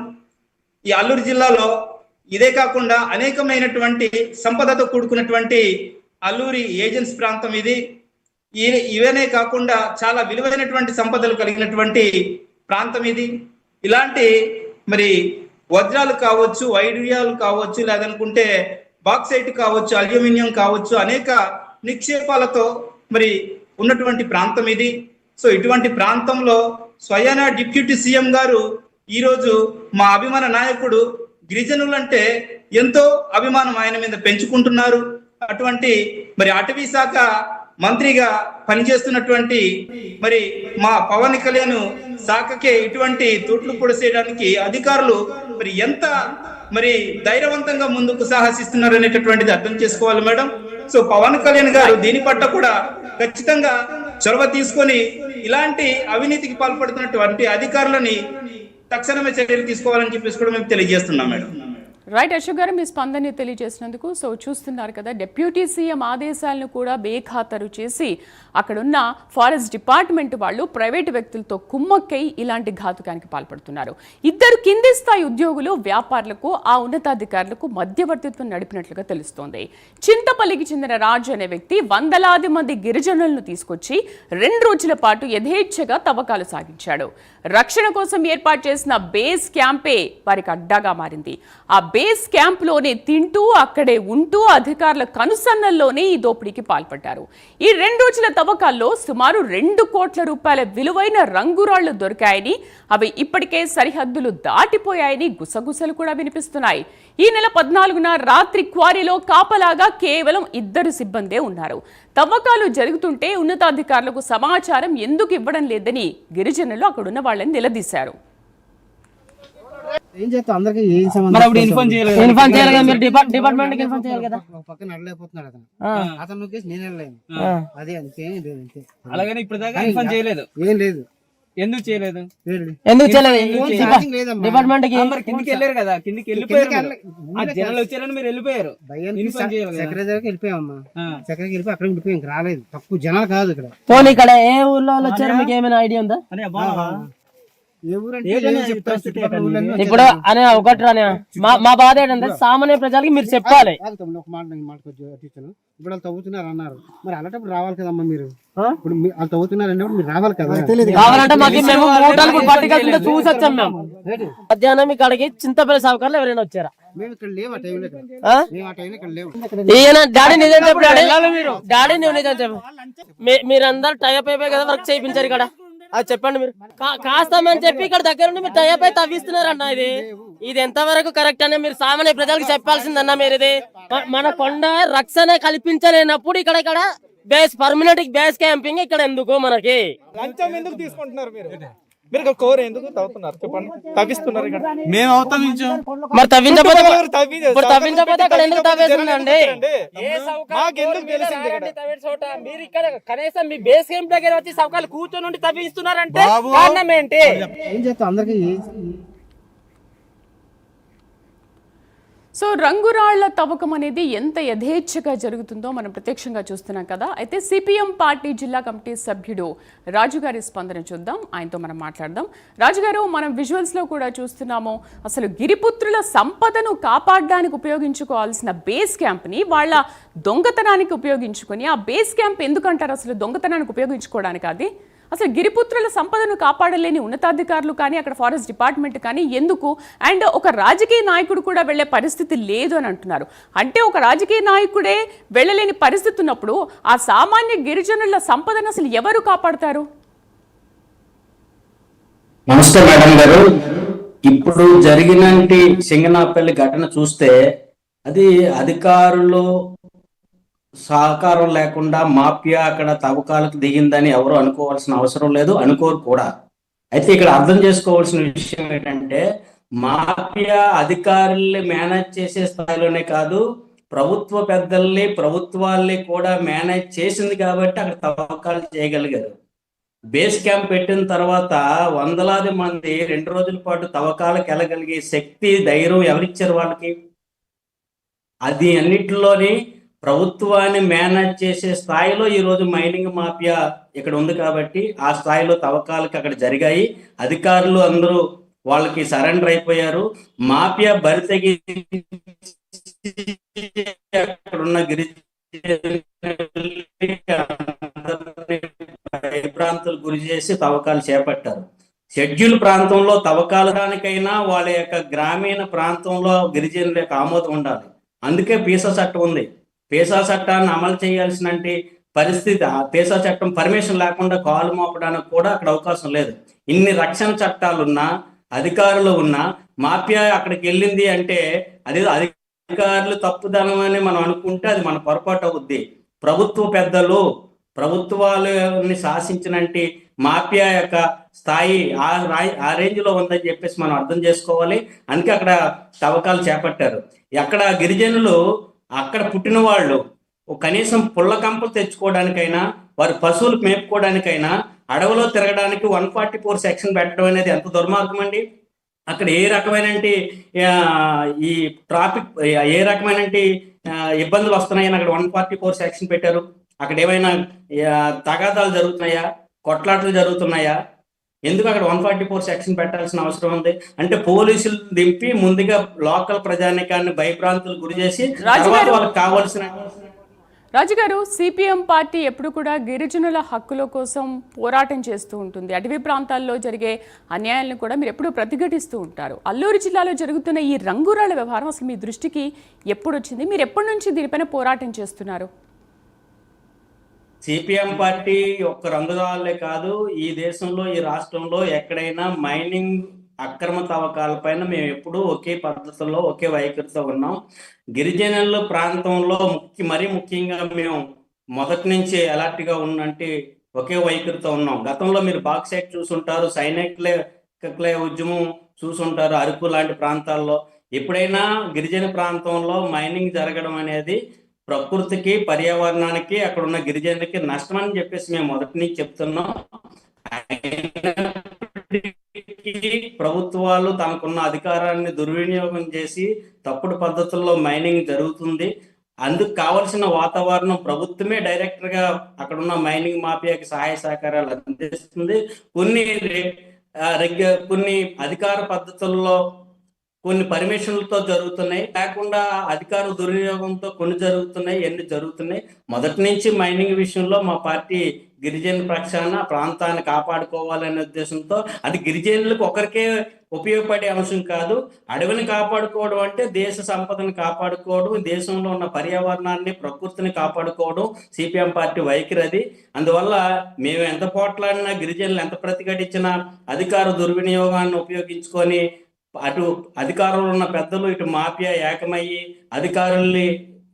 ఈ అల్లూరు జిల్లాలో ఇదే కాకుండా అనేకమైనటువంటి సంపదతో కూడుకున్నటువంటి అల్లూరి ఏజెన్సీ ప్రాంతం ఇది. ఇవనే కాకుండా చాలా విలువైనటువంటి సంపదలు కలిగినటువంటి ప్రాంతం ఇది. ఇలాంటి మరి వజ్రాలు కావచ్చు, వైడూర్యాలు కావచ్చు, లేదనుకుంటే బాక్సైట్ కావచ్చు, అల్యూమినియం కావచ్చు, అనేక నిక్షేపాలతో మరి ఉన్నటువంటి ప్రాంతం ఇది. సో ఇటువంటి ప్రాంతంలో స్వయాన డిప్యూటీ సీఎం గారు ఈరోజు మా అభిమాన నాయకుడు గిరిజనులంటే ఎంతో అభిమానం ఆయన మీద పెంచుకుంటున్నారు. అటువంటి మరి అటవీ శాఖ మంత్రిగా పనిచేస్తున్నటువంటి మరి మా పవన్ కళ్యాణ్ శాఖకే ఇటువంటి తూట్లు పొడిసేయడానికి అధికారులు మరి ఎంత మరి ధైర్యవంతంగా ముందుకు సాహసిస్తున్నారు అనేటటువంటిది అర్థం చేసుకోవాలి మేడం. సో పవన్ కళ్యాణ్ గారు దీని పట్ల కూడా ఖచ్చితంగా చొరవ తీసుకొని ఇలాంటి అవినీతికి పాల్పడుతున్నటువంటి అధికారులని తక్షణమే చర్యలు తీసుకోవాలని చెప్పేసి కూడా మేము తెలియజేస్తున్నాం మేడం. రైట్ అశోక్ గారు, మీ స్పందన తెలియజేసినందుకు. సో చూస్తున్నారు కదా, డిప్యూటీ సీఎం ఆదేశాలను కూడా బేఖాతరు చేసి అక్కడున్న ఫారెస్ట్ డిపార్ట్మెంట్ వాళ్ళు ప్రైవేటు వ్యక్తులతో కుమ్మక్కై ఇలాంటి ఘాతుకానికి పాల్పడుతున్నారు. ఇద్దరు కింది స్థాయి ఉద్యోగులు వ్యాపారులకు ఆ ఉన్నతాధికారులకు మధ్యవర్తిత్వం నడిపినట్లుగా తెలుస్తోంది. చింతపల్లికి చెందిన రాజు అనే వ్యక్తి వందలాది మంది గిరిజనులను తీసుకొచ్చి 2 రోజుల పాటు యథేచ్ఛగా తవ్వకాలు సాగించాడు. రక్షణ కోసం ఏర్పాటు చేసిన బేస్ క్యాంపే వారికి అడ్డాగా మారింది. ఆ బేస్ క్యాంప్ లోనే తింటూ అక్కడే ఉంటూ అధికారుల కనుసన్నల్లోనే ఈ దోపిడీకి పాల్పడ్డారు. ఈ 2 రోజుల తవ్వకాల్లో సుమారు 2 కోట్ల రూపాయల విలువైన రంగురాళ్లు దొరికాయని, అవి ఇప్పటికే సరిహద్దులు దాటిపోయాయని గుసగుసలు కూడా వినిపిస్తున్నాయి. ఈ నెల 14న రాత్రి క్వారీలో కాపలాగా కేవలం 2 సిబ్బందే ఉన్నారు. తవ్వకాలు జరుగుతుంటే ఉన్నతాధికారులకు సమాచారం ఎందుకు ఇవ్వడం లేదని గిరిజనులు అక్కడున్న వాళ్ళని నిలదీశారు. ఏం చేస్తాం, అందరికి ఏం ఇన్ఫార్మ్ చేయాలి కదా, మీరు డిపార్ట్మెంట్ కి ఇన్ఫార్మ్ చేయాలి కదా. పక్కన నడలేకపోతున్నాడు అతను నొక్కేసి నేను వెళ్ళలేను. అదే అంతే లేదు అంతే. అలాగని ఇప్పుడు దాకా ఇన్ఫార్మ్ చేయలేదు. ఏం లేదు. ఎందుకు చేయలేదు? డిపార్ట్మెంట్ కి కిందికి వెళ్ళారు కదా, కిందికి వెళ్ళిపోయారు. జనాలు వచ్చారని మీరు వెళ్ళిపోయారు. సెక్రటరీకి వెళ్ళిపోయామమ్మా. సెక్రటరీకి వెళ్ళిపోయి అక్కడ ఉండిపోయి రాలేదు. తక్కువ జనాలు కాదు ఇక్కడ. పోనీ ఇక్కడ ఏ ఊర్లో వచ్చారు మీకు ఏమైనా ఐడియా ఉందా? ఇప్పుడు అనే ఒకటి రాని మా బాధ ఏంటంటే సామాన్య ప్రజలకి మీరు చెప్పాలి. ఒక మాట ఇప్పుడు వాళ్ళు తవ్వుతున్నారు అన్నారు, మరి అలాంటప్పుడు రావాలి కదమ్మా మీరు. ఇప్పుడు వాళ్ళు తవ్వుతున్నారు అన్నప్పుడు మీరు రావాలి కదా. కావాలంటే మాకు మేము మూటలు పట్టుకెళ్తుంటే చూసి వచ్చాం. మేము మధ్యాహ్నం ఇక్కడికి చింతపల్లి సౌకర్యాలు ఎవరైనా వచ్చారా? మేము ఇక్కడ లేవు. ఆ టైంలో ఇక్కడ లేవు. ఈయన డాడీ నిజం చెప్పు, డాడీ నువ్వు నిజం చెప్పు. మీరందరూ టైప్ అయిపోయి కదా వర్క్ చేయించారు ఇక్కడ. అది చెప్పండి. మీరు కాస్తామని చెప్పి ఇక్కడ దగ్గర నుండి మీరు టైప్ అయి తవ్విస్తున్నారన్న. ఇది ఎంతవరకు కరెక్ట్ అనే మీరు సామాన్య ప్రజలకు చెప్పాల్సిందన్నా. మీరు ఇది మన కొండ రక్షణ కల్పించలేనప్పుడు ఇక్కడ బేస్ పర్మనెంట్ బేస్ క్యాంపింగ్ ఇక్కడ ఎందుకు? మనకి లంచం ఎందుకు తీసుకుంటున్నారు మీరు? మీరు ఇక్కడ కోరు ఎందుకు తవ్వుతున్నారు చెప్పండి, తవ్విస్తున్నారు ఇక్కడ. మేము అవుతాం మరి తవ్వించకపోతే తవ్వి- ఇప్పుడు తవ్వించకపోతే అక్కడ ఎందుకు తవ్వేసిందండి? మాకెందుకు తెలిసింది ఇక్కడ? మీరు ఇక్కడ కనీసం మీ బేస్ క్యాంప్ దగ్గర వచ్చి సౌకర్యాలు కూర్చొని ఉండి తవ్విస్తున్నారంటే కారణం ఏంటి? ఏం చేస్తాం అందరికి సో రంగురాళ్ల తవ్వకం అనేది ఎంత యథేచ్ఛగా జరుగుతుందో మనం ప్రత్యక్షంగా చూస్తున్నాం కదా. అయితే సిపిఎం పార్టీ జిల్లా కమిటీ సభ్యుడు రాజుగారి స్పందన చూద్దాం, ఆయనతో మనం మాట్లాడదాం. రాజుగారు, మనం విజువల్స్లో కూడా చూస్తున్నాము, అసలు గిరిపుత్రుల సంపదను కాపాడడానికి ఉపయోగించుకోవాల్సిన బేస్ క్యాంప్ని వాళ్ళ దొంగతనానికి ఉపయోగించుకొని, ఆ బేస్ క్యాంప్ ఎందుకంటారు అసలు దొంగతనానికి ఉపయోగించుకోవడానికి? అది అసలు గిరిపుత్రుల సంపదను కాపాడలేని ఉన్నతాధికారులు కానీ అక్కడ ఫారెస్ట్ డిపార్ట్మెంట్ కానీ ఎందుకు? అండ్ ఒక రాజకీయ నాయకుడు కూడా వెళ్ళే పరిస్థితి లేదు అని అంటున్నారు. అంటే ఒక రాజకీయ నాయకుడే వెళ్ళలేని పరిస్థితి ఉన్నప్పుడు ఆ సామాన్య గిరిజనుల సంపదను అసలు ఎవరు కాపాడతారు? నమస్తే మేడం గారు. ఇప్పుడు జరిగినటి సింగనాపల్లి ఘటన చూస్తే అది అధికారులు సహకారం లేకుండా మాఫియా అక్కడ తవ్వకాలకు దిగిందని ఎవరు అనుకోవాల్సిన అవసరం లేదు, అనుకోరు కూడా. అయితే ఇక్కడ అర్థం చేసుకోవాల్సిన విషయం ఏంటంటే, మాఫియా అధికారుల్ని మేనేజ్ చేసే స్థాయిలోనే కాదు, ప్రభుత్వ పెద్దల్ని ప్రభుత్వాల్ని కూడా మేనేజ్ చేసింది కాబట్టి అక్కడ తవ్వకాలు చేయగలిగారు. బేస్ క్యాంప్ పెట్టిన తర్వాత వందలాది మంది 2 రోజుల పాటు తవ్వకాలకు వెళ్ళగలిగే శక్తి, ధైర్యం ఎవరిచ్చారు వాళ్ళకి? అది అన్నిటిలోని ప్రభుత్వాన్ని మేనేజ్ చేసే స్థాయిలో ఈరోజు మైనింగ్ మాఫియా ఇక్కడ ఉంది కాబట్టి ఆ స్థాయిలో తవ్వకాలకు అక్కడ జరిగాయి. అధికారులు అందరూ వాళ్ళకి సరెండర్ అయిపోయారు. మాఫియా బరితెగి అక్కడున్న భయభ్రాంతులు గురి చేసి తవ్వకాలు చేపట్టారు. షెడ్యూల్ ప్రాంతంలో తవ్వకాలకైనా వాళ్ళ యొక్క గ్రామీణ ప్రాంతంలో గిరిజనుల యొక్క ఆమోదం ఉండాలి. అందుకే పీసా చట్టం ఉంది. పీసా చట్టాన్ని అమలు చేయాల్సిన పరిస్థితి, ఆ పీసా చట్టం పర్మిషన్ లేకుండా కాలు మోపడానికి కూడా అక్కడ అవకాశం లేదు. ఇన్ని రక్షణ చట్టాలున్నా, అధికారులు ఉన్నా, మాఫియా అక్కడికి వెళ్ళింది అంటే అది అధికారులు తప్పుదనం అని మనం అనుకుంటే అది మన పొరపాటు అవుద్ది. ప్రభుత్వ పెద్దలు, ప్రభుత్వాలని శాసించినట్టు మాఫియా యొక్క స్థాయి ఆ రేంజ్ లో ఉందని చెప్పేసి మనం అర్థం చేసుకోవాలి. అందుకే అక్కడ తవ్వకాలు చేపట్టారు. అక్కడ గిరిజనులు, అక్కడ పుట్టిన వాళ్ళు కనీసం పుల్ల కంపలు తెచ్చుకోవడానికైనా, వారి పశువులు మేపుకోవడానికైనా అడవిలో తిరగడానికి 144 సెక్షన్ పెట్టడం అనేది ఎంత దుర్మార్గం అండి. అక్కడ ఏ రకమైన ఈ ట్రాఫిక్ ఏ రకమైన ఇబ్బందులు వస్తున్నాయని అక్కడ 144 సెక్షన్ పెట్టారు. అక్కడ ఏమైనా తగాదాలు జరుగుతున్నాయా, కొట్లాటలు జరుగుతున్నాయా? ఎందుకు అక్కడ 144 సెక్షన్ పెట్టాల్సిన అవసరం ఉంది? అంటే పోలీసులు దింపి ముందుగా లోకల్ ప్రజానికాన్ని భయభ్రాంతులు గురి చేసి తర్వాత వాళ్ళకి కావాల్సిన. రాజుగారు, సిపిఎం పార్టీ ఎప్పుడు కూడా గిరిజనుల హక్కుల కోసం పోరాటం చేస్తూ ఉంటుంది. అటవీ ప్రాంతాల్లో జరిగే అన్యాయాలను కూడా మీరు ఎప్పుడూ ప్రతిఘటిస్తూ ఉంటారు. అల్లూరు జిల్లాలో జరుగుతున్న ఈ రంగురాళ్ల వ్యవహారం అసలు మీ దృష్టికి ఎప్పుడు వచ్చింది? మీరు ఎప్పటి నుంచి దీనిపైన పోరాటం చేస్తున్నారు? సిపిఎం పార్టీ ఒక్క రంగురాళ్లే కాదు, ఈ దేశంలో, ఈ రాష్ట్రంలో ఎక్కడైనా మైనింగ్ అక్రమ తవ్వకాలపైన మేము ఎప్పుడూ ఒకే పద్ధతిలో, ఒకే వైఖరితో ఉన్నాం. గిరిజనుల ప్రాంతంలో మరీ ముఖ్యంగా మేము మొదటి నుంచి అలర్ట్గా ఉన్నంటే ఒకే వైఖరితో ఉన్నాం. గతంలో మీరు బాక్సైట్ చూసుంటారు, సైనికులే ఉద్యమం చూసుంటారు, అరకు లాంటి ప్రాంతాల్లో. ఎప్పుడైనా గిరిజన ప్రాంతంలో మైనింగ్ జరగడం అనేది ప్రకృతికి, పర్యావరణానికి, అక్కడ ఉన్న గిరిజనులకి నష్టం అని చెప్పేసి మేము మొదటి నుంచి చెప్తున్నాం. ప్రభుత్వాలు తమకున్న అధికారాన్ని దుర్వినియోగం చేసి తప్పుడు పద్ధతుల్లో మైనింగ్ జరుగుతుంది. అందుకు కావలసిన వాతావరణం ప్రభుత్వమే డైరెక్టర్ గా అక్కడున్న మైనింగ్ మాఫియాకి సహాయ సహకారాలు అందిస్తుంది. కొన్ని అధికార పద్ధతుల్లో కొన్ని పర్మిషన్లతో జరుగుతున్నాయి, లేకుండా అధికార దుర్వినియోగంతో కొన్ని జరుగుతున్నాయి, ఎన్ని జరుగుతున్నాయి. మొదటి నుంచి మైనింగ్ విషయంలో మా పార్టీ గిరిజన పక్షాన ప్రాంతాన్ని కాపాడుకోవాలనే ఉద్దేశంతో, అది గిరిజనులకు ఒకరికే ఉపయోగపడే అంశం కాదు. అడవిని కాపాడుకోవడం అంటే దేశ సంపదను కాపాడుకోవడం, దేశంలో ఉన్న పర్యావరణాన్ని, ప్రకృతిని కాపాడుకోవడం సిపిఎం పార్టీ వైఖరి అది. అందువల్ల మేము ఎంత పోట్లాడినా, గిరిజనులు ఎంత ప్రతిఘటించినా, అధికార దుర్వినియోగాన్ని ఉపయోగించుకొని అటు అధికారంలో ఉన్న పెద్దలు, ఇటు మాఫియా ఏకమయ్యి అధికారుల్ని,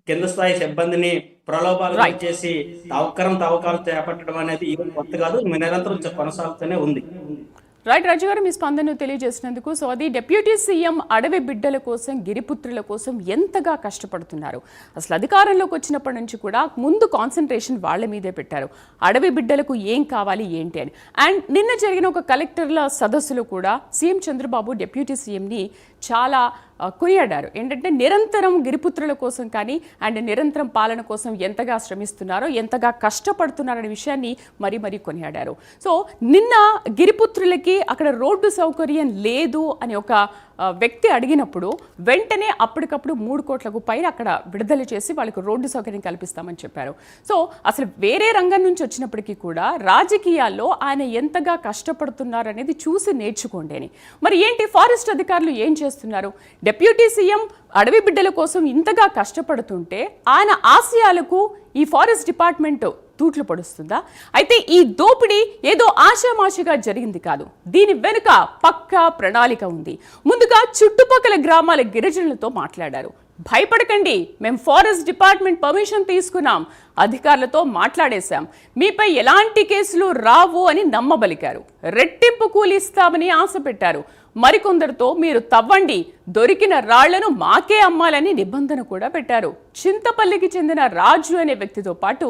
కింద స్థాయి సిబ్బందిని ప్రలోభాలు చేసి తవ్వకాలు చేపట్టడం అనేది కొత్త కాదు, నిరంతరం కొనసాగుతూనే ఉంది. రైట్ రాజు గారు, మీ స్పందన తెలియజేసినందుకు. సో అది డిప్యూటీ సీఎం అడవి బిడ్డల కోసం, గిరిపుత్రుల కోసం ఎంతగా కష్టపడుతున్నారు. అసలు అధికారంలోకి వచ్చినప్పటి నుంచి కూడా ముందు కాన్సన్ట్రేషన్ వాళ్ళ మీదే పెట్టారు. అడవి బిడ్డలకు ఏం కావాలి ఏంటి అని. అండ్ నిన్న జరిగిన ఒక కలెక్టర్ల సదస్సులో కూడా సీఎం చంద్రబాబు డిప్యూటీ సీఎంని చాలా కొనియాడారు. ఏంటంటే నిరంతరం గిరిపుత్రుల కోసం కానీ అండ్ నిరంతరం పాలన కోసం ఎంతగా శ్రమిస్తున్నారో, ఎంతగా కష్టపడుతున్నారనే విషయాన్ని మరీ మరీ కొనియాడారు. సో నిన్న గిరిపుత్రులకి అక్కడ రోడ్డు సౌకర్యం లేదు అని ఒక వ్యక్తి అడిగినప్పుడు వెంటనే అప్పటికప్పుడు 3 కోట్లకు పైన అక్కడ విడుదల చేసి వాళ్ళకి రోడ్డు సౌకర్యం కల్పిస్తామని చెప్పారు. సో అసలు వేరే రంగం నుంచి వచ్చినప్పటికీ కూడా రాజకీయాల్లో ఆయన ఎంతగా కష్టపడుతున్నారు అనేది చూసి నేర్చుకోండి అని. మరి ఏంటి ఫారెస్ట్ అధికారులు ఏం చేస్తున్నారు? డిప్యూటీ సీఎం అడవి బిడ్డల కోసం ఇంతగా కష్టపడుతుంటే ఆయన ఆశయాలకు ఈ ఫారెస్ట్ డిపార్ట్మెంట్ తూట్లు పడుస్తుందా? అయితే ఈ దోపిడీ ఏదో ఆషామాషిగా జరిగింది కాదు. దీని వెనుక పక్కా ప్రణాళిక ఉంది. ముందుగా చుట్టుపక్కల గ్రామాల గిరిజనులతో మాట్లాడారు. భయపడకండి, మేము ఫారెస్ట్ డిపార్ట్మెంట్ పర్మిషన్ తీసుకున్నాం, అధికారులతో మాట్లాడేశాం, మీపై ఎలాంటి కేసులు రావు అని నమ్మబలికారు. రెట్టింపు కూలి ఇస్తామని ఆశ పెట్టారు. మరికొందరితో మీరు తవ్వండి, దొరికిన రాళ్లను మాకే అమ్మాలని నిబంధన కూడా పెట్టారు. చింతపల్లికి చెందిన రాజు అనే వ్యక్తితో పాటు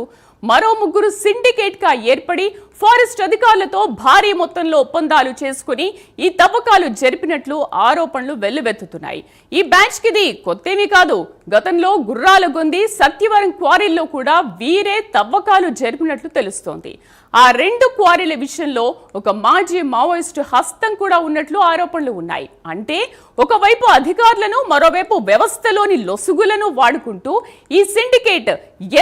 మరో 3 సిండికేట్గా ఏర్పడి ఫారెస్ట్ అధికారులతో భారీ మొత్తంలో ఒప్పందాలు చేసుకుని ఈ తవ్వకాలు జరిపినట్లు ఆరోపణలు వెల్లువెత్తుతున్నాయి. ఈ బ్యాచ్కి ఇది కొత్తేమీ కాదు. గతంలో గుర్రాలగొంది, సత్యవరం క్వారీల్లో కూడా వీరే తవ్వకాలు జరిపినట్లు తెలుస్తోంది. ఆ 2 క్వారీల విషయంలో ఒక మాజీ మావోయిస్టు హస్తం కూడా ఉన్నట్లు ఆరోపణలు ఉన్నాయి. అంటే ఒకవైపు అధికారులను, మరోవైపు వ్యవస్థలోని లొసుగులను వాడుకుంటూ ఈ సిండికేట్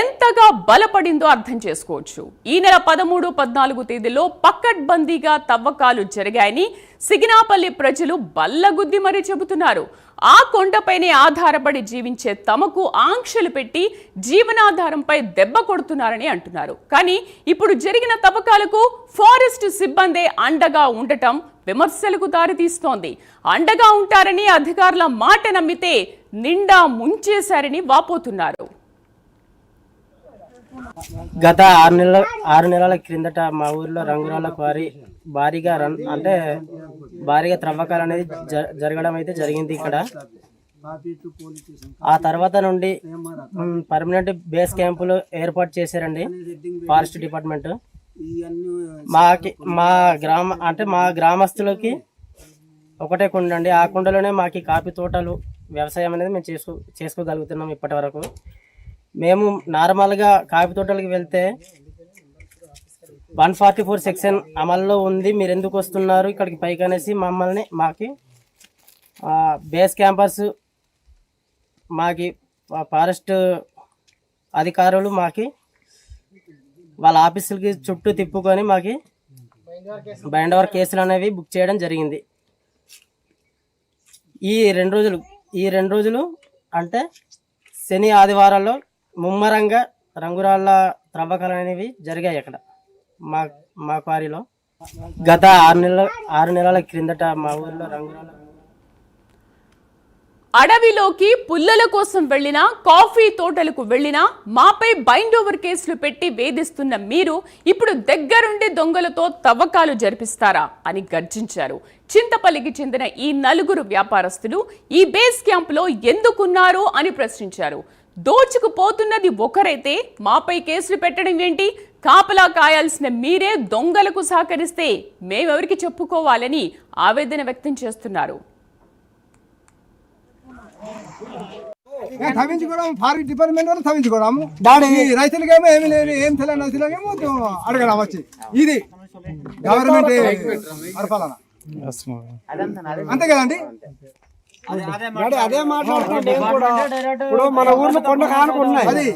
ఎంతగా బలపడిందో అర్థం చేసుకోవచ్చు. ఈ నెల 13, 14 తేదీలో పక్కడ్బందీగా తవ్వకాలు జరిగాయని సిగినాపల్లి ప్రజలు బల్లగుద్ది మరీ చెబుతున్నారు. ఆ కొండపైనే ఆధారపడి జీవించే తమకు ఆంక్షలు పెట్టి జీవనాధారంపై దెబ్బ కొడుతున్నారని అంటున్నారు. కానీ ఇప్పుడు జరిగిన తవ్వకాలకు ఫారెస్ట్ సిబ్బందే అండగా ఉండటం విమర్శలకు దారితీస్తోంది. అండగా ఉంటారని అధికారుల మాట నమ్మితే నిండా ముంచేశారని వాపోతున్నారు. గత 6 నెలల క్రిందట మా ఊర్లో రంగురాళ్ళ క్వారీ భారీగా త్రవ్వకాలు అనేది జరగడం అయితే జరిగింది. ఇక్కడ ఆ తర్వాత నుండి పర్మనెంట్ బేస్ క్యాంపులు ఏర్పాటు చేశారండి ఫారెస్ట్ డిపార్ట్మెంట్. మా గ్రామస్తులకి ఒకటే కుండ అండి. ఆ కుండలోనే మాకు కాఫీ తోటలు, వ్యవసాయం అనేది మేము చేసుకోగలుగుతున్నాం. ఇప్పటి వరకు మేము నార్మల్గా కాఫీ తోటలకు వెళ్తే 144 సెక్షన్ అమల్లో ఉంది, మీరు ఎందుకు వస్తున్నారు ఇక్కడికి పైకి అనేసి మాకి బేస్ క్యాంపస్ మాకి ఫారెస్ట్ అధికారులు మాకి వాళ్ళ ఆఫీసులకి చుట్టూ తిప్పుకొని మాకి బైండ్ ఓవర్ కేసులు అనేవి బుక్ చేయడం జరిగింది. ఈ 2 రోజులు అంటే శని ఆదివారాల్లో ముమ్మరంగా రంగురాళ్ళ త్రవ్వకాలు అనేవి జరిగాయి అక్కడ మా క్వారీలో. గత 6 నెలల క్రిందట మా ఊర్లో రంగురాళ్ళ అడవిలోకి పుల్లల కోసం వెళ్ళినా, కాఫీ తోటలకు వెళ్ళినా మాపై బైండ్ ఓవర్ కేసులు పెట్టి వేధిస్తున్న మీరు ఇప్పుడు దగ్గరుండి దొంగలతో తవ్వకాలు జరిపిస్తారా అని గర్జించారు. చింతపల్లికి చెందిన ఈ 4 వ్యాపారస్తులు ఈ బేస్ క్యాంపులో ఎందుకున్నారు అని ప్రశ్నించారు. దోచుకుపోతున్నది ఒకరైతే మాపై కేసులు పెట్టడం ఏంటి? కాపలా కాయాల్సిన మీరే దొంగలకు సహకరిస్తే మేమెవరికి చెప్పుకోవాలని ఆవేదన వ్యక్తం చేస్తున్నారు. తవ్వించుకోవడం ఫారెస్ట్ డిపార్ట్మెంట్ వాళ్ళు తవ్వించుకోవడం, దాని రైతులకేమో ఏమి లేదు, ఏం తెలియని రైతులకేమో అడగడం వచ్చి ఇది గవర్నమెంట్ పరిపాలన అంతే కదండి. అదే మాట్లాడుతున్నాం. ఇప్పుడు మన ఊర్లో కొండ కానుకుంటున్నాయి, అది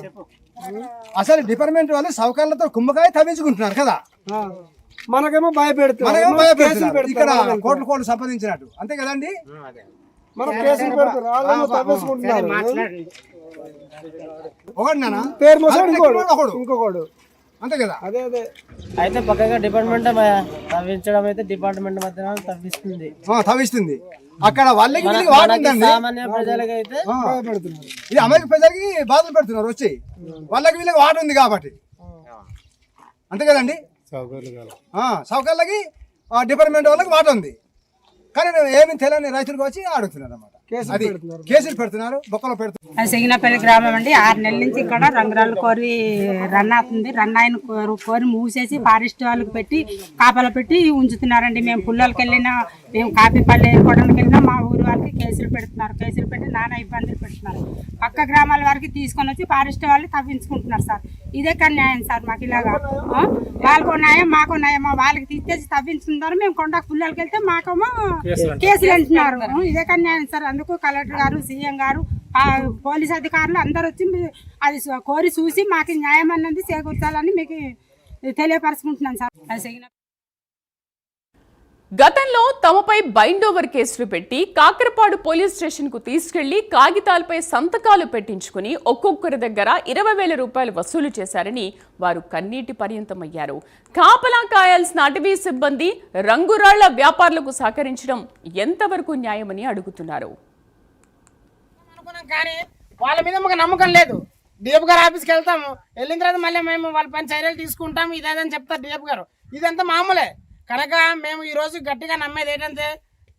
అసలు డిపార్ట్మెంట్ వాళ్ళు సౌకర్యాలతో కుమ్మకాయ తవ్వించుకుంటున్నారు కదా. మనకేమో భయపెడుతున్నారు ఇక్కడ కోట్లు సంపాదించినట్టు, అంతే కదండి. మనం కేసులు పెడుతున్నారు, ఇంకొకడు అంతే కదా. అదే అయితే పక్కగా డిపార్ట్మెంట్ తవ్వించడం అయితే డిపార్ట్మెంట్ మధ్య తవ్విస్తుంది. అక్కడ వాళ్ళకి సామాన్య ప్రజలకి అయితే ఇది అమెరికా ప్రజలకి బాధలు పెడుతున్నారు వచ్చి, వాళ్ళకి వీళ్ళకి వాట ఉంది కాబట్టి అంతే కదండి. సౌకర్యాలకి ఆ డిపార్ట్మెంట్ వాళ్ళకి మాట ఉంది, కానీ ఏమి తెలియని రైతులకు వచ్చి అడుగుతున్నారు అన్నమాట. అది కేసులు పెడుతున్నారు, బొక్కలో పెడుతున్నారు. సిగినపల్లి గ్రామం అండి. 6 నెలల నుంచి ఇక్కడ రంగురాళ్ళు కోరి రన్ అవుతుంది. రన్ అయిన కోరి మూసేసి ఫారెస్ట్ వాళ్ళకి పెట్టి కాపలా పెట్టి ఉంచుతున్నారండి. మేము పుల్లలకి వెళ్ళినా, మేము కాపీపల్లి కొడలకు వెళ్ళినా మా ఊరు వాళ్ళకి కేసులు పెడుతున్నారు. కేసులు పెట్టి నానా ఇబ్బందులు పెడుతున్నారు. పక్క గ్రామాల వారికి తీసుకొని వచ్చి ఫారెస్ట్ వాళ్ళు తవ్వించుకుంటున్నారు సార్. ఇదే కానీ న్యాయం సార్ మాకు ఇలాగా. వాళ్ళకు న్యాయం మాకు న్యాయం. వాళ్ళకి తీసుకొచ్చి తవ్వించుకుంటారు, మేము కొండకు పుల్లలకి వెళ్తే మాకేమో కేసులు అంటున్నారు. ఇదే కానీ న్యాయం సార్. అందుకు కలెక్టర్ గారు, సీఎం గారు, పోలీస్ అధికారులు అందరు వచ్చి అది కోరి చూసి మాకు న్యాయం అన్నది చేకూర్చాలని మీకు తెలియపరుచుకుంటున్నాను సార్. గతంలో తమపై బైండ్ ఓవర్ కేసులు పెట్టి కాకరపాడు పోలీస్ స్టేషన్ కు తీసుకెళ్లి కాగితాలపై సంతకాలు పెట్టించుకుని ఒక్కొక్కరి దగ్గర 20,000 రూపాయలు వసూలు చేశారని వారు కన్నీటి పర్యంతమయ్యారు. కాపలా కాయాల్సిన అటవీ సిబ్బంది రంగురాళ్ల వ్యాపారులకు సహకరించడం ఎంతవరకు న్యాయమని అడుగుతున్నారు. కానీ వాళ్ళ మీద మాకు నమ్మకం లేదు. డిఎఫ్ గారు ఆఫీస్కి వెళ్తాము, వెళ్ళిన తర్వాత మళ్ళీ మేము వాళ్ళ పని చర్యలు తీసుకుంటాము ఇదేదని చెప్తారు డిఎఫ్ గారు. ఇదంతా మామూలే. కనుక మేము ఈ రోజు గట్టిగా నమ్మేది ఏంటంటే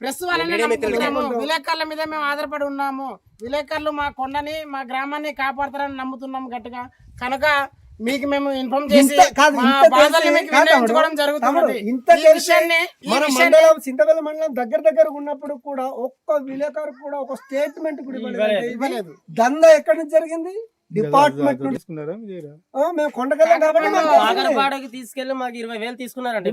ప్రెస్ వాళ్ళని నమ్ముతున్నాము, విలేకరుల మీద మేము ఆధారపడి ఉన్నాము. విలేకరులు మా కొండని, మా గ్రామాన్ని కాపాడతారని నమ్ముతున్నాము గట్టిగా. కనుక మీకు మేము ఇన్ఫార్మ్ చేసి సింతపల్లి మండలం దగ్గర ఉన్నప్పుడు కూడా ఒక్క విలేకరు కూడా ఒక స్టేట్మెంట్ కూడా ఇవ్వలేదు. దందా ఎక్కడి నుంచి జరిగింది? డిపార్ట్మెంట్ మేము కొండకెళ్ళాం కాబట్టి కాకరపాడకి తీసుకెళ్లి మాకు 20,000 తీసుకున్నారండి.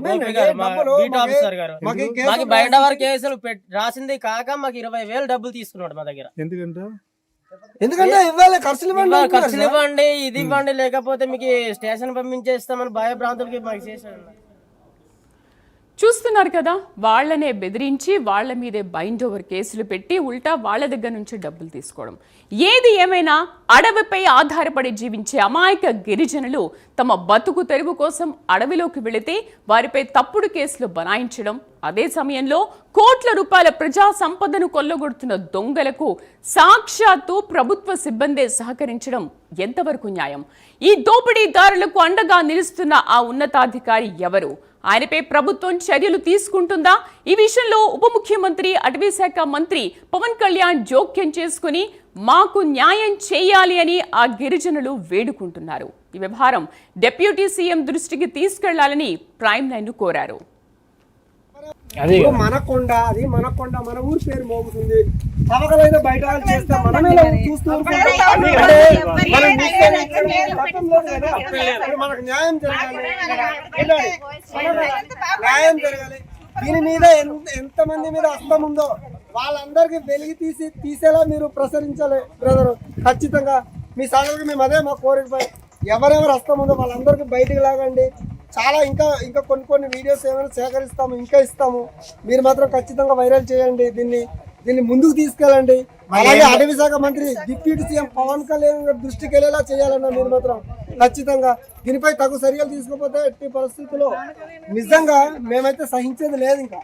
మాకు బయట వారి కేసులు రాసింది కాక మాకు 20,000 డబ్బులు తీసుకున్నాడు మా దగ్గర. ఎందుకంటే ఇవ్వాలి, ఖర్చులు ఇవ్వండి, ఇది ఇవ్వండి, లేకపోతే మీకు స్టేషన్ పంపించేస్తామని భయభ్రాంతులకి మాకు చేశాడు. చూస్తున్నారు కదా, వాళ్లనే బెదిరించి వాళ్ల మీదే బైండ్ ఓవర్ కేసులు పెట్టి ఉల్టా వాళ్ల దగ్గర నుంచి డబ్బులు తీసుకోవడం. ఏది ఏమైనా అడవిపై ఆధారపడి జీవించే అమాయక గిరిజనులు తమ బతుకు తెరువు కోసం అడవిలోకి వెళితే వారిపై తప్పుడు కేసులు బనాయించడం, అదే సమయంలో కోట్ల రూపాయల ప్రజా సంపదను కొల్లగొడుతున్న దొంగలకు సాక్షాత్తు ప్రభుత్వ సిబ్బందే సహకరించడం ఎంతవరకు న్యాయం? ఈ దోపిడీదారులకు అండగా నిలుస్తున్న ఆ ఉన్నతాధికారి ఎవరు? ఆయనపై ప్రభుత్వం చర్యలు తీసుకుంటుందా? ఈ విషయంలో ఉప ముఖ్యమంత్రి, అటవీ శాఖ మంత్రి పవన్ కళ్యాణ్ జోక్యం చేసుకుని మాకు న్యాయం చేయాలి అని ఆ గిరిజనులు వేడుకుంటున్నారు. ఈ వ్యవహారం డిప్యూటీ సీఎం దృష్టికి తీసుకెళ్లాలని ప్రైమ్ లైన్ కోరారు. మనకొండ, అది మనకొండ, మన ఊరి పేరు మోగుతుంది. తమకలైతే బయట వాళ్ళు చేస్తే మనమే మనకు న్యాయం జరగాలి, న్యాయం జరగాలి. దీని మీద ఎంతమంది మీద హస్తం ఉందో వాళ్ళందరికీ వెలిగి తీసేలా మీరు ప్రసరించాలి బ్రదర్. ఖచ్చితంగా మీ సంగతికి మేము అదే మా కోరిక. ఎవరెవరు హస్తం ఉందో వాళ్ళందరికీ బయటికి లాగండి. చాలా ఇంకా కొన్ని వీడియోస్ ఏమైనా సేకరిస్తాము, ఇంకా ఇస్తాము. మీరు మాత్రం ఖచ్చితంగా వైరల్ చేయండి, దీన్ని ముందుకు తీసుకెళ్ళండి. అలాగే అటవీ శాఖ మంత్రి, డిప్యూటీ సీఎం పవన్ కళ్యాణ్ దృష్టికి వెళ్ళేలా చేయాలన్నా మీరు మాత్రం ఖచ్చితంగా దీనిపై తగు చర్యలు తీసుకోకపోతే ఎట్టి పరిస్థితుల్లో నిజంగా మేమైతే సహించేది లేదు. ఇంకా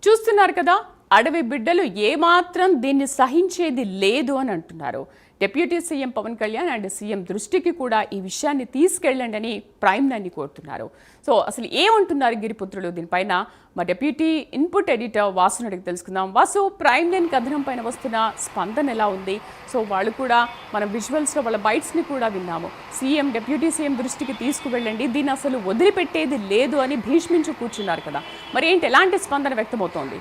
చూస్తున్నారు కదా, అడవి బిడ్డలు ఏమాత్రం దీన్ని సహించేది లేదు అని అంటున్నారు. Deputy CM Pawan Kalyan and CM దృష్టికి కూడా ఈ విషయాన్ని తీసుకెళ్ళండి అని ప్రైమ్ లైన్ని కోరుతున్నారు. సో అసలు ఏమంటున్నారు గిరిపుత్రులు దీనిపైన మా డిప్యూటీ ఇన్పుట్ ఎడిటర్ వాసుని అడిగి తెలుసుకుందాం. వాసు, ప్రైమ్ లైన్ కథనం పైన వస్తున్న స్పందన ఎలా ఉంది? సో వాళ్ళు కూడా మనం విజువల్స్లో వాళ్ళ బైట్స్ని కూడా విన్నాము. సీఎం, డిప్యూటీ సీఎం దృష్టికి తీసుకువెళ్ళండి, దీన్ని అసలు వదిలిపెట్టేది లేదు అని భీష్మించి కూర్చున్నారు కదా, మరి ఏంటి, ఎలాంటి స్పందన వ్యక్తమవుతోంది?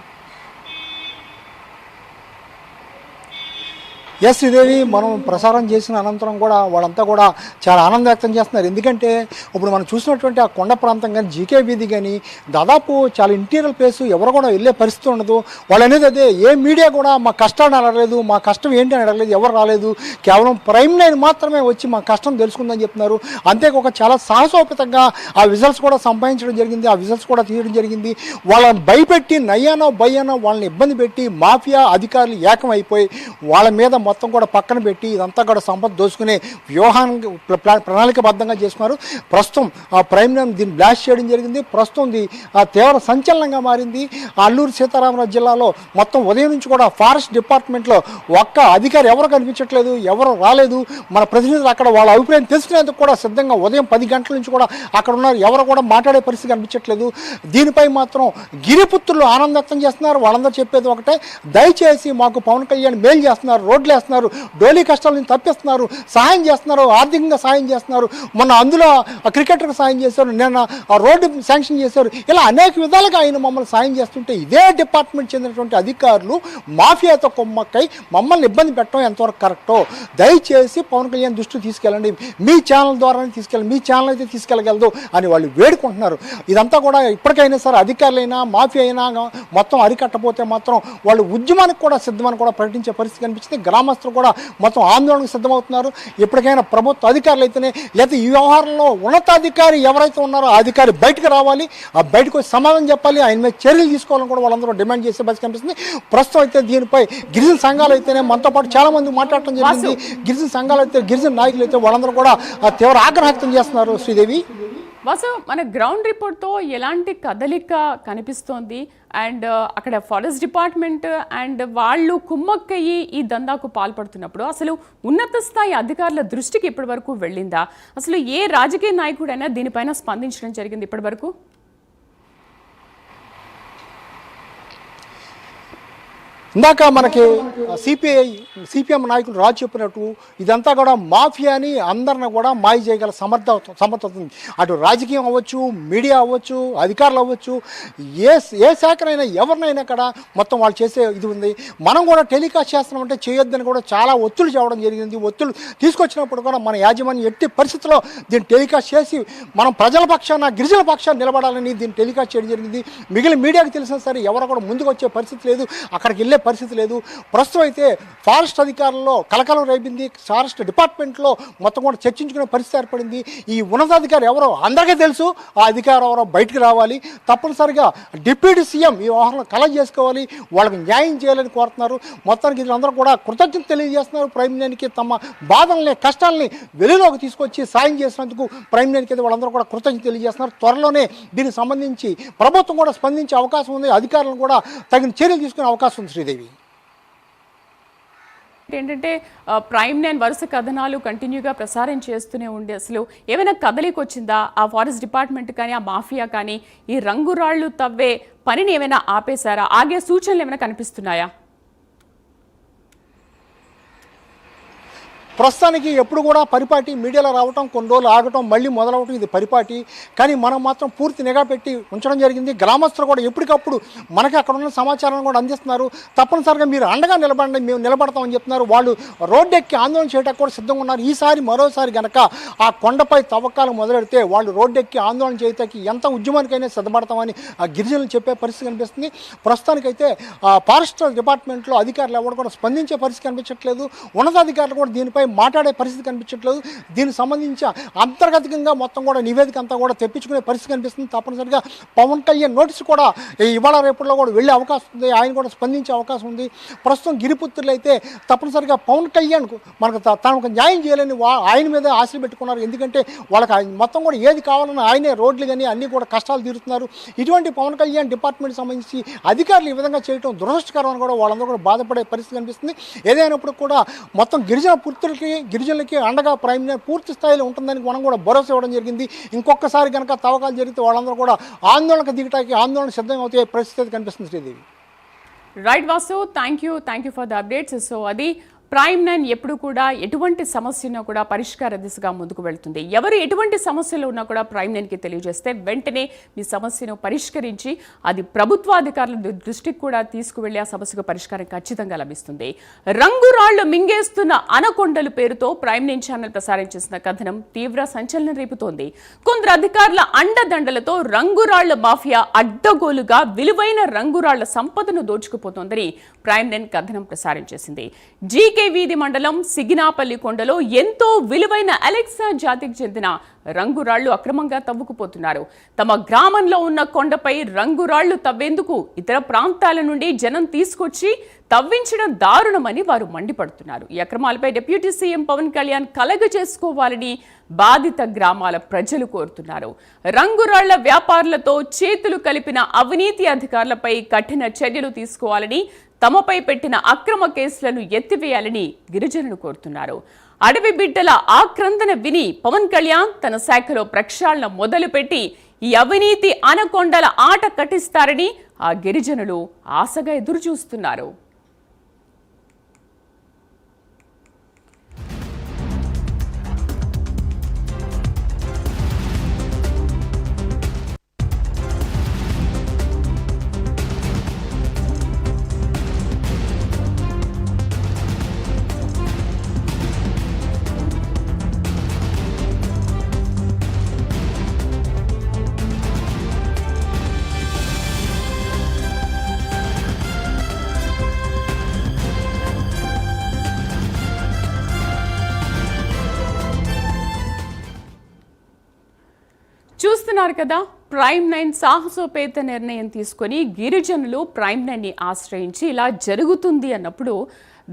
ఎస్ శ్రీదేవి, మనం ప్రసారం చేసిన అనంతరం కూడా వాళ్ళంతా కూడా చాలా ఆనందం వ్యక్తం చేస్తున్నారు. ఎందుకంటే ఇప్పుడు మనం చూసినటువంటి ఆ కొండ ప్రాంతం కానీ, జీకే వీధి కానీ దాదాపు చాలా ఇంటీరియర్ ప్లేస్, ఎవరు కూడా వెళ్ళే పరిస్థితి ఉండదు. వాళ్ళు అనేది అదే, ఏ మీడియా కూడా మా కష్టాన్ని అడగలేదు, మా కష్టం ఏంటి అని అడగలేదు, ఎవరు రాలేదు. కేవలం ప్రైమ్ లైన్ మాత్రమే వచ్చి మా కష్టం తెలుసుకుందని చెప్తున్నారు. అంతేకాక చాలా సాహసోపేతంగా ఆ విజువల్స్ కూడా సంపాదించడం జరిగింది, ఆ విజువల్స్ కూడా తీయడం జరిగింది. వాళ్ళని భయపెట్టి నయ్యానో భయ్యానో వాళ్ళని ఇబ్బంది పెట్టి మాఫియా అధికారులు ఏకమైపోయి వాళ్ళ మీద మొత్తం కూడా పక్కన పెట్టి ఇదంతా కూడా సంపద దోచుకునే వ్యూహాన్ని ప్రణాళికబద్ధంగా చేసుకున్నారు. ప్రస్తుతం ప్రైమ్ మినిస్టర్ దీన్ని బ్లాస్ట్ చేయడం జరిగింది. ప్రస్తుతం ఇది తీవ్ర సంచలనంగా మారింది. అల్లూరు సీతారామరాజు జిల్లాలో మొత్తం ఉదయం నుంచి కూడా ఫారెస్ట్ డిపార్ట్మెంట్లో ఒక్క అధికారి ఎవరు కనిపించట్లేదు, ఎవరు రాలేదు. మన ప్రతినిధులు అక్కడ వాళ్ళ అభిప్రాయం తెలుసుకునేందుకు కూడా సిద్ధంగా ఉదయం 10 గంటల నుంచి కూడా అక్కడ ఉన్నారు. ఎవరు కూడా మాట్లాడే పరిస్థితి కనిపించట్లేదు. దీనిపై మాత్రం గిరిపుత్రులు ఆనందం వ్యక్తం చేస్తున్నారు. వాళ్ళందరూ చెప్పేది ఒకటే, దయచేసి మాకు పవన్ కళ్యాణ్ మేలు చేస్తున్నారు, రోడ్లు వేస్తున్నారు, డోలీ కష్టాల నుంచి తప్పిస్తున్నారు, సహాయం చేస్తున్నారు, ఆర్థికంగా సహాయం చేస్తున్నారు. మొన్న అందులో క్రికెటర్కి సాయం చేశారు, నిన్న రోడ్డు శాంక్షన్ చేశారు. ఇలా అనేక విధాలుగా ఆయన మమ్మల్ని సాయం చేస్తుంటే ఇదే డిపార్ట్మెంట్ చెందినటువంటి అధికారులు మాఫియాతో కొమ్మక్కై మమ్మల్ని ఇబ్బంది పెట్టడం ఎంతవరకు కరెక్టో దయచేసి పవన్ కళ్యాణ్ దృష్టికి తీసుకెళ్ళండి, మీ ఛానల్ ద్వారానే తీసుకెళ్ళండి, మీ ఛానల్ అయితే తీసుకెళ్ళగలదు అని వాళ్ళు వేడుకుంటున్నారు. ఇదంతా కూడా ఇప్పటికైనా సరే అధికారులైనా మాఫియా అయినా మొత్తం అరికట్టపోతే మాత్రం వాళ్ళు ఉద్యమానికి కూడా సిద్ధమని కూడా ప్రకటించే పరిస్థితి కనిపించింది. గ్రామస్తులు కూడా మొత్తం ఆందోళనకు సిద్ధమవుతున్నారు. ఎప్పటికైనా ప్రభుత్వ అధికారులు అయితేనే లేదా ఈ వ్యవహారంలో ఉన్నతాధికారి ఎవరైతే ఉన్నారో ఆ అధికారి బయటకు రావాలి, ఆ బయటకు వచ్చి సమాధానం చెప్పాలి, ఆయన మీద చర్యలు తీసుకోవాలని కూడా వాళ్ళందరూ డిమాండ్ చేసే పరిస్థితి కనిపిస్తుంది. ప్రస్తుతం అయితే దీనిపై గిరిజన సంఘాలు అయితేనే మనతో పాటు చాలా మంది మాట్లాడటం జరిగింది. గిరిజన సంఘాలు అయితే గిరిజన నాయకులు అయితే వాళ్ళందరూ కూడా తీవ్ర ఆగ్రహం వ్యక్తం చేస్తున్నారు. శ్రీదేవి, వాసు, మన గ్రౌండ్ రిపోర్ట్తో ఎలాంటి కదలిక కనిపిస్తోంది? అండ్ అక్కడ ఫారెస్ట్ డిపార్ట్మెంట్ అండ్ వాళ్ళు కుమ్మక్కయ్యి ఈ దందాకు పాల్పడుతున్నప్పుడు అసలు ఉన్నత స్థాయి అధికారుల దృష్టికి ఇప్పటి వరకు వెళ్ళిందా? అసలు ఏ రాజకీయ నాయకుడైనా దీనిపైన స్పందించడం జరిగింది ఇప్పటి వరకు? ఇందాక మనకి సిపిఎం నాయకులు రాజు చెప్పినట్టు ఇదంతా కూడా మాఫియాని అందరిని కూడా మాయ చేయగల సమర్థత ఉంది. అటు రాజకీయం అవ్వచ్చు, మీడియా అవ్వచ్చు, అధికారులు అవ్వచ్చు, ఏ శాఖనైనా ఎవరినైనా కూడా మొత్తం వాళ్ళు చేసే ఇది ఉంది. మనం కూడా టెలికాస్ట్ చేస్తున్నామంటే చేయొద్దని కూడా చాలా ఒత్తిడి చేయడం జరిగింది. ఒత్తిడి తీసుకొచ్చినప్పుడు కూడా మన యాజమాన్యం ఎట్టి పరిస్థితుల్లో దీన్ని టెలికాస్ట్ చేసి మనం ప్రజల పక్షాన గిరిజన పక్షాన్ని నిలబడాలని దీన్ని టెలికాస్ట్ చేయడం జరిగింది. మిగిలిన మీడియాకి తెలిసినా సరే ఎవరు కూడా ముందుకు వచ్చే పరిస్థితి లేదు, అక్కడికి వెళ్ళే పరిస్థితి లేదు. ప్రస్తుతం అయితే ఫారెస్ట్ అధికారుల్లో కలకలం రేపింది. ఫారెస్ట్ డిపార్ట్మెంట్లో మొత్తం కూడా చర్చించుకునే పరిస్థితి ఏర్పడింది. ఈ ఉన్నతాధికారి ఎవరో అందరికీ తెలుసు, ఆ అధికారం ఎవరో బయటకు రావాలి. తప్పనిసరిగా డిప్యూటీ సీఎం ఈ వ్యవహారంలో కలెక్ట్ చేసుకోవాలి, వాళ్ళకి న్యాయం చేయాలని కోరుతున్నారు. మొత్తానికి వీళ్ళందరూ కూడా కృతజ్ఞత తెలియజేస్తున్నారు. ప్రైమ్ మినిస్టర్కి తమ బాధల్ని కష్టాలని వెలుగులోకి తీసుకొచ్చి సాయం చేసినందుకు ప్రైమ్ మినిస్టర్కి వాళ్ళందరూ కూడా కృతజ్ఞత తెలియజేస్తున్నారు. త్వరలోనే దీనికి సంబంధించి ప్రభుత్వం కూడా స్పందించే అవకాశం ఉంది, అధికారులను కూడా తగిన చర్యలు తీసుకునే అవకాశం ఉంది. శ్రీదేవి, ఏంటంటే ప్రైమ్ 9 వరుస కథనాలు కంటిన్యూగా ప్రసారం చేస్తూనే ఉండే అసలు ఏమైనా కదలిక వచ్చిందా? ఆ ఫారెస్ట్ డిపార్ట్మెంట్ కానీ ఆ మాఫియా కానీ ఈ రంగురాళ్ళు తవ్వే పనిని ఏమైనా ఆపేశారా? ఆగే సూచనలు ఏమైనా కనిపిస్తున్నాయా? ప్రస్తుతానికి ఎప్పుడు కూడా పరిపాటి మీడియాలో రావటం, కొన్ని రోజులు ఆగటం, మళ్ళీ మొదలవటం ఇది పరిపాటి. కానీ మనం మాత్రం పూర్తి నిఘా పెట్టి ఉంచడం జరిగింది. గ్రామస్తులు కూడా ఎప్పటికప్పుడు మనకి అక్కడ ఉన్న సమాచారాన్ని కూడా అందిస్తున్నారు. తప్పనిసరిగా మీరు అండగా నిలబడండి, మేము నిలబడతామని చెప్తున్నారు. వాళ్ళు రోడ్డెక్కి ఆందోళన చేయడానికి కూడా సిద్ధంగా ఉన్నారు. ఈసారి మరోసారి కనుక ఆ కొండపై తవ్వకాలు మొదలెడితే వాళ్ళు రోడ్డెక్కి ఆందోళన చేయడానికి ఎంత ఉద్యమానికైనా సిద్ధపడతామని ఆ గిరిజనులు చెప్పే పరిస్థితి కనిపిస్తుంది. ప్రస్తుతానికైతే ఫారెస్ట్ డిపార్ట్మెంట్లో అధికారులు ఎవరు కూడా స్పందించే పరిస్థితి కనిపించట్లేదు. ఉన్నతాధికారులు కూడా దీనిపై మాట్లాడే పరిస్థితి కనిపించట్లేదు. దీనికి సంబంధించి అంతర్గతంగా మొత్తం కూడా నివేదిక అంతా కూడా తెప్పించుకునే పరిస్థితి కనిపిస్తుంది. తప్పనిసరిగా పవన్ కళ్యాణ్ నోటీసు కూడా ఇవాళ రేపట్లో కూడా వెళ్ళే అవకాశం ఉంది, ఆయన కూడా స్పందించే అవకాశం ఉంది. ప్రస్తుతం గిరిపుత్రులు అయితే తప్పనిసరిగా పవన్ కళ్యాణ్ మనకు తనకు న్యాయం చేయాలని ఆయన మీద ఆశలు పెట్టుకున్నారు. ఎందుకంటే వాళ్ళకి మొత్తం కూడా ఏది కావాలన్నా ఆయనే రోడ్లు కానీ అన్నీ కూడా కష్టాలు తీరుతున్నారు. ఇటువంటి పవన్ కళ్యాణ్ డిపార్ట్మెంట్ సంబంధించి అధికారులు ఈ విధంగా చేయడం దురదృష్టకరం అని కూడా వాళ్ళందరూ కూడా బాధపడే పరిస్థితి కనిపిస్తుంది. ఏదైనప్పుడు కూడా మొత్తం గిరిజనులకి అండగా ప్రైమ్ మినిస్టర్ పూర్తి స్థాయిలో ఉంటుందని మనం కూడా భరోసా ఇవ్వడం జరిగింది. ఇంకొకసారి కనుక తవ్వకాలు జరిగితే వాళ్ళందరూ కూడా ఆందోళనకు దిగటానికి ఆందోళన సిద్ధమవుతే పరిస్థితి కనిపిస్తుంది. Sridevi, right Vasu, thank you for the updates. So అది ప్రైమ్ 9 ఎప్పుడు కూడా ఎటువంటి సమస్యను కూడా పరిష్కార దిశగా ముందుకు వెళ్తుంది. ఎవరు ఎటువంటి సమస్యలు ఉన్నా కూడా ప్రైమ్ 9కి తెలియజేస్తే వెంటనే మీ సమస్యను పరిష్కరించి అది ప్రభుత్వాధికారుల దృష్టికి కూడా తీసుకువెళ్లి ఆ సమస్యకు పరిష్కారం ఖచ్చితంగా లభిస్తుంది. రంగురాళ్లు మింగేస్తున్న అనకొండలు పేరుతో ప్రైమ్ 9 ఛానల్ ప్రసారం చేసిన కథనం తీవ్ర సంచలనం రేపుతోంది. కొందరు అధికారుల అండదండలతో రంగురాళ్ల మాఫియా అడ్డగోలుగా విలువైన రంగురాళ్ల సంపదను దోచుకుపోతోందని ప్రైమ్ 9 కథనం ప్రసారం చేసింది. జీకే జీకే వీధి మండలం సిగినాపల్లి కొండలో ఎంతో విలువైన అలెక్సా జాతికి చెందిన రంగురాళ్లు అక్రమంగా తవ్వుకుపోతున్నారు. తమ గ్రామంలో ఉన్న కొండపై రంగురాళ్లు తవ్వేందుకు ఇతర ప్రాంతాల నుండి జనం తీసుకొచ్చి తవ్వించడం దారుణమని వారు మండిపడుతున్నారు. ఈ అక్రమాలపై డిప్యూటీ సీఎం పవన్ కళ్యాణ్ కలగ చేసుకోవాలని బాధిత గ్రామాల ప్రజలు కోరుతున్నారు. రంగురాళ్ల వ్యాపారులతో చేతులు కలిపిన అవినీతి అధికారులపై కఠిన చర్యలు తీసుకోవాలని, తమపై పెట్టిన అక్రమ కేసులను ఎత్తివేయాలని గిరిజనులు కోరుతున్నారు. అడవి బిడ్డల ఆక్రందన విని పవన్ కళ్యాణ్ తన శాఖలో ప్రక్షాళన మొదలుపెట్టి ఈ అవినీతి అనకొండల ఆట కట్టిస్తారని ఆ గిరిజనులు ఆశగా ఎదురుచూస్తున్నారు. చూస్తున్నారు కదా, ప్రైమ్9 సాహసోపేత నిర్ణయం తీసుకొని గిరిజనులు ప్రైమ్9ని ఆశ్రయించి ఇలా జరుగుతుంది అన్నప్పుడు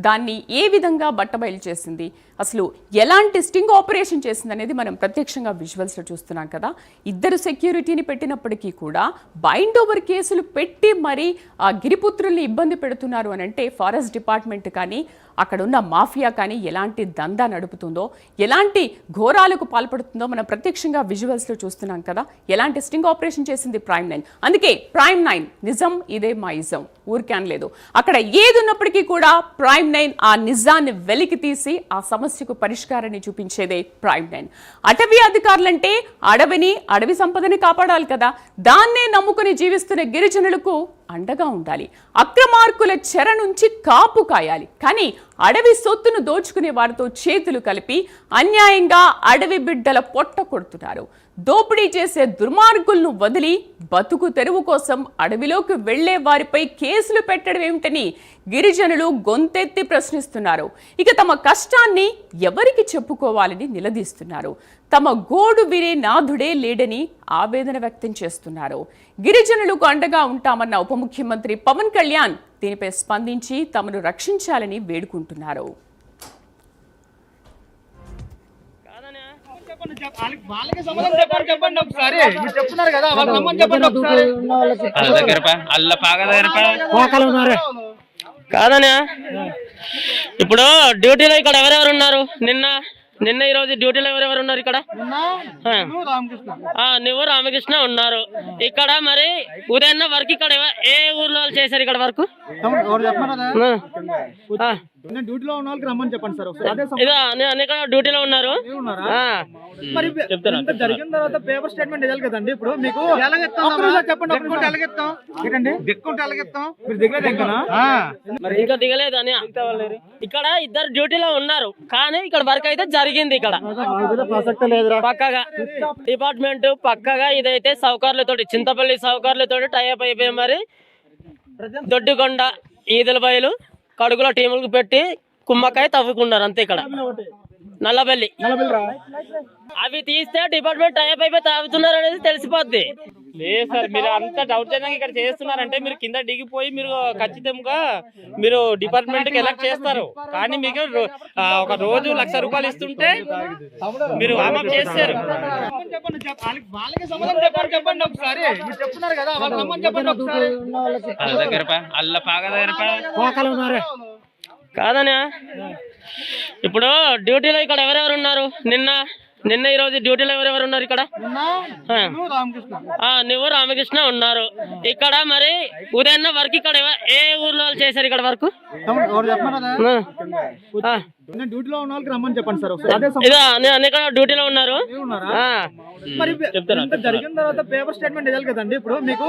దాన్ని ఏ విధంగా బట్టబయలు చేసింది, అసలు ఎలాంటి స్టింగ్ ఆపరేషన్ చేసింది అనేది మనం ప్రత్యక్షంగా విజువల్స్లో చూస్తున్నాం కదా. ఇద్దరు సెక్యూరిటీని పెట్టినప్పటికీ కూడా బైండ్ ఓవర్ కేసులు పెట్టి మరి ఆ గిరిపుత్రుల్ని ఇబ్బంది పెడుతున్నారు అని అంటే ఫారెస్ట్ డిపార్ట్మెంట్ కానీ అక్కడ ఉన్న మాఫియా కానీ ఎలాంటి దందా నడుపుతుందో, ఎలాంటి ఘోరాలకు పాల్పడుతుందో మనం ప్రత్యక్షంగా విజువల్స్లో చూస్తున్నాం కదా. ఎలాంటి స్టింగ్ ఆపరేషన్ చేసింది ప్రైమ్9. అందుకే ప్రైమ్9 నిజం ఇదే మా ఇజం, ఊరికేం లేదు. అక్కడ ఏది ఉన్నప్పటికీ కూడా ప్రైమ్9 ఆ నిజాన్ని వెలికి తీసి ఆ సమస్యకు పరిష్కారాన్ని చూపించేదే ప్రైమ్9. అటవీ అధికారులంటే అడవిని, అడవి సంపదని కాపాడాలి కదా. దాన్నే నమ్ముకుని జీవిస్తున్న గిరిజనులకు అండగా ఉండాలి. అక్రమార్కుల చెర నుంచి కాపు కాయాలి. కానీ అడవి సొత్తును దోచుకునే వారితో చేతులు కలిపి అన్యాయంగా అడవి బిడ్డల పొట్ట కొడుతున్నారు. దోపిడీ చేసే దుర్మార్గులను వదిలి బతుకు తెరువు కోసం అడవిలోకి వెళ్లే వారిపై కేసులు పెట్టడం ఏమిటని గిరిజనులు గొంతెత్తి ప్రశ్నిస్తున్నారు. ఇక తమ కష్టాన్ని ఎవరికి చెప్పుకోవాలని నిలదీస్తున్నారు. తమ గోడు వినే నాథుడే లేడని ఆవేదన వ్యక్తం చేస్తున్నారు. గిరిజనులకు అండగా ఉంటామన్న ఉప ముఖ్యమంత్రి పవన్ కళ్యాణ్ దీనిపై స్పందించి తమను రక్షించాలని వేడుకుంటున్నారు. వాళ్ళకి సమాధానం చెప్పండి ఒకసారి. మీరు చెప్తున్నారు కదా, వాళ్ళు రమ్మని చెప్పండి ఒకసారి. కాదనే ఇప్పుడు డ్యూటీలో ఇక్కడ ఎవరెవరు ఉన్నారు? నిన్న ఈ రోజు డ్యూటీలో ఎవరెవరు ఉన్నారు ఇక్కడ? నువ్వు రామకృష్ణ ఉన్నారు ఇక్కడ. మరి ఉదయం వర్క్ ఇక్కడ ఏ ఊర్లో చేశారు ఇక్కడ వరకు? డ్యూటీలో ఉన్న వాళ్ళకి రమ్మని చెప్పండి సార్. ఇక్కడ డ్యూటీలో ఉన్నారు. మరి జరిగిన తర్వాత పేపర్ స్టేట్మెంట్ ఇవ్వాలి కదండి. ఇప్పుడు మీకు చెప్పండి, దిక్కుంటే ఎలాగెత్తాం? మీరు దిగలేదు ఇంకా దిగలేదు అని. ఇక్కడ ఇద్దరు డ్యూటీలో ఉన్నారు కానీ ఇక్కడ వర్క్ అయితే జరిగింది. ఇక్కడ పక్కగా డిపార్ట్మెంట్ పక్కగా ఇదైతే సౌకర్యాలతోటి, చింతపల్లి సౌకర్యాలతోటి టైప్ అయిపోయి మరి దొడ్డికొండ, ఈదుల బయలు, కడుగుల టీములకు పెట్టి కుమ్మకాయ తవ్వుకున్నారు అంతే. ఇక్కడ నల్లబెల్లి అవి తీస్తే డిపార్ట్మెంట్ టైప్ అయిపోయి తాగుతున్నారు అనేది తెలిసిపోద్ది. లేదు సార్, మీరు అంత దౌర్జన్యంగా ఇక్కడ చేస్తున్నారంటే మీరు కింద దిగిపోయి మీరు ఖచ్చితంగా మీరు డిపార్ట్మెంట్ కి ఎలక్ట్ చేస్తారు. కానీ మీకు ఒక రోజు 1,00,000 రూపాయలు ఇస్తుంటే మీరు వామప్ చేస్తారు. వాళ్ళకి సమాధానం చెప్పండి ఒకసారి. మీరు చెప్తున్నారు కదా, వాళ్ళు రమ్మని చెప్పండి ఒకసారి. కాదనే ఇప్పుడు డ్యూటీలో ఇక్కడ ఎవరెవరు ఉన్నారు? నిన్న ఈ రోజు డ్యూటీలో ఎవరెవరు ఉన్నారు ఇక్కడ? నువ్వు రామకృష్ణ ఉన్నారు ఇక్కడ. మరి ఉదయం వర్క్ ఇక్కడ ఏ ఊర్లో చేశారు ఇక్కడ వరకు? డ్యూటీలో ఉన్న వాళ్ళకి రమ్మని చెప్పండి సార్. ఇక్కడ డ్యూటీలో ఉన్నారు. మరి జరిగిన తర్వాత పేపర్ స్టేట్మెంట్ ఇవ్వాలి కదండి. ఇప్పుడు మీకు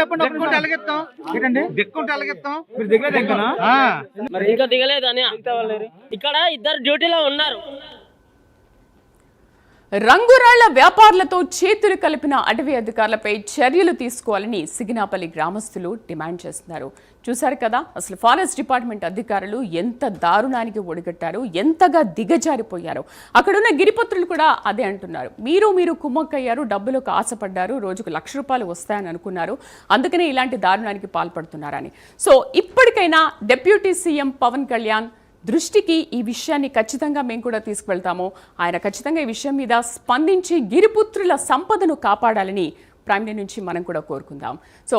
చెప్పండి, దిక్కుంటే ఎలాగెత్తాం? మీరు దిగలేదు మరి ఇంకా దిగలేదు అని. ఇక్కడ ఇద్దరు డ్యూటీలో ఉన్నారు. రంగురాళ్ల వ్యాపారులతో చేతులు కలిపిన అటవీ అధికారులపై చర్యలు తీసుకోవాలని సిగినాపల్లి గ్రామస్తులు డిమాండ్ చేస్తున్నారు. చూశారు కదా, అసలు ఫారెస్ట్ డిపార్ట్మెంట్ అధికారులు ఎంత దారుణానికి ఒడిగట్టారు, ఎంతగా దిగజారిపోయారు. అక్కడున్న గిరిపుత్రులు కూడా అదే అంటున్నారు. మీరు కుమ్మక్కయ్యారు, డబ్బులకు ఆశపడ్డారు, రోజుకు ₹1,00,000 వస్తాయని అనుకున్నారు, అందుకనే ఇలాంటి దారుణానికి పాల్పడుతున్నారని. సో ఇప్పటికైనా డిప్యూటీ సీఎం పవన్ కళ్యాణ్ దృష్టికి ఈ విషయాన్ని ఖచ్చితంగా మేము కూడా తీసుకువెళ్తాము. ఆయన ఖచ్చితంగా ఈ విషయం మీద స్పందించి గిరిపుత్రుల సంపదను కాపాడాలని ప్రైమ్ డే నుంచి మనం కూడా కోరుకుందాం. సో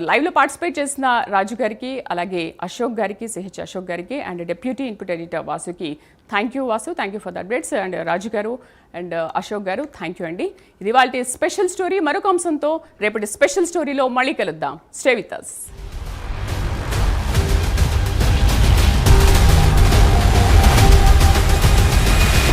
లైవ్లో పార్టిసిపేట్ చేసిన రాజు గారికి, అలాగే అశోక్ గారికి, సిహెచ్ అశోక్ గారికి అండ్ డిప్యూటీ ఇన్పుట్ ఎడిటర్ వాసుకి thank you Vasu, thank you for the updates. And Raju గారు and Ashok garu thank you అండి. ఇది వాళ్ళ స్పెషల్ స్టోరీ. మరొక అంశంతో రేపటి స్పెషల్ స్టోరీలో మళ్ళీ కలుద్దాం. Stay with us.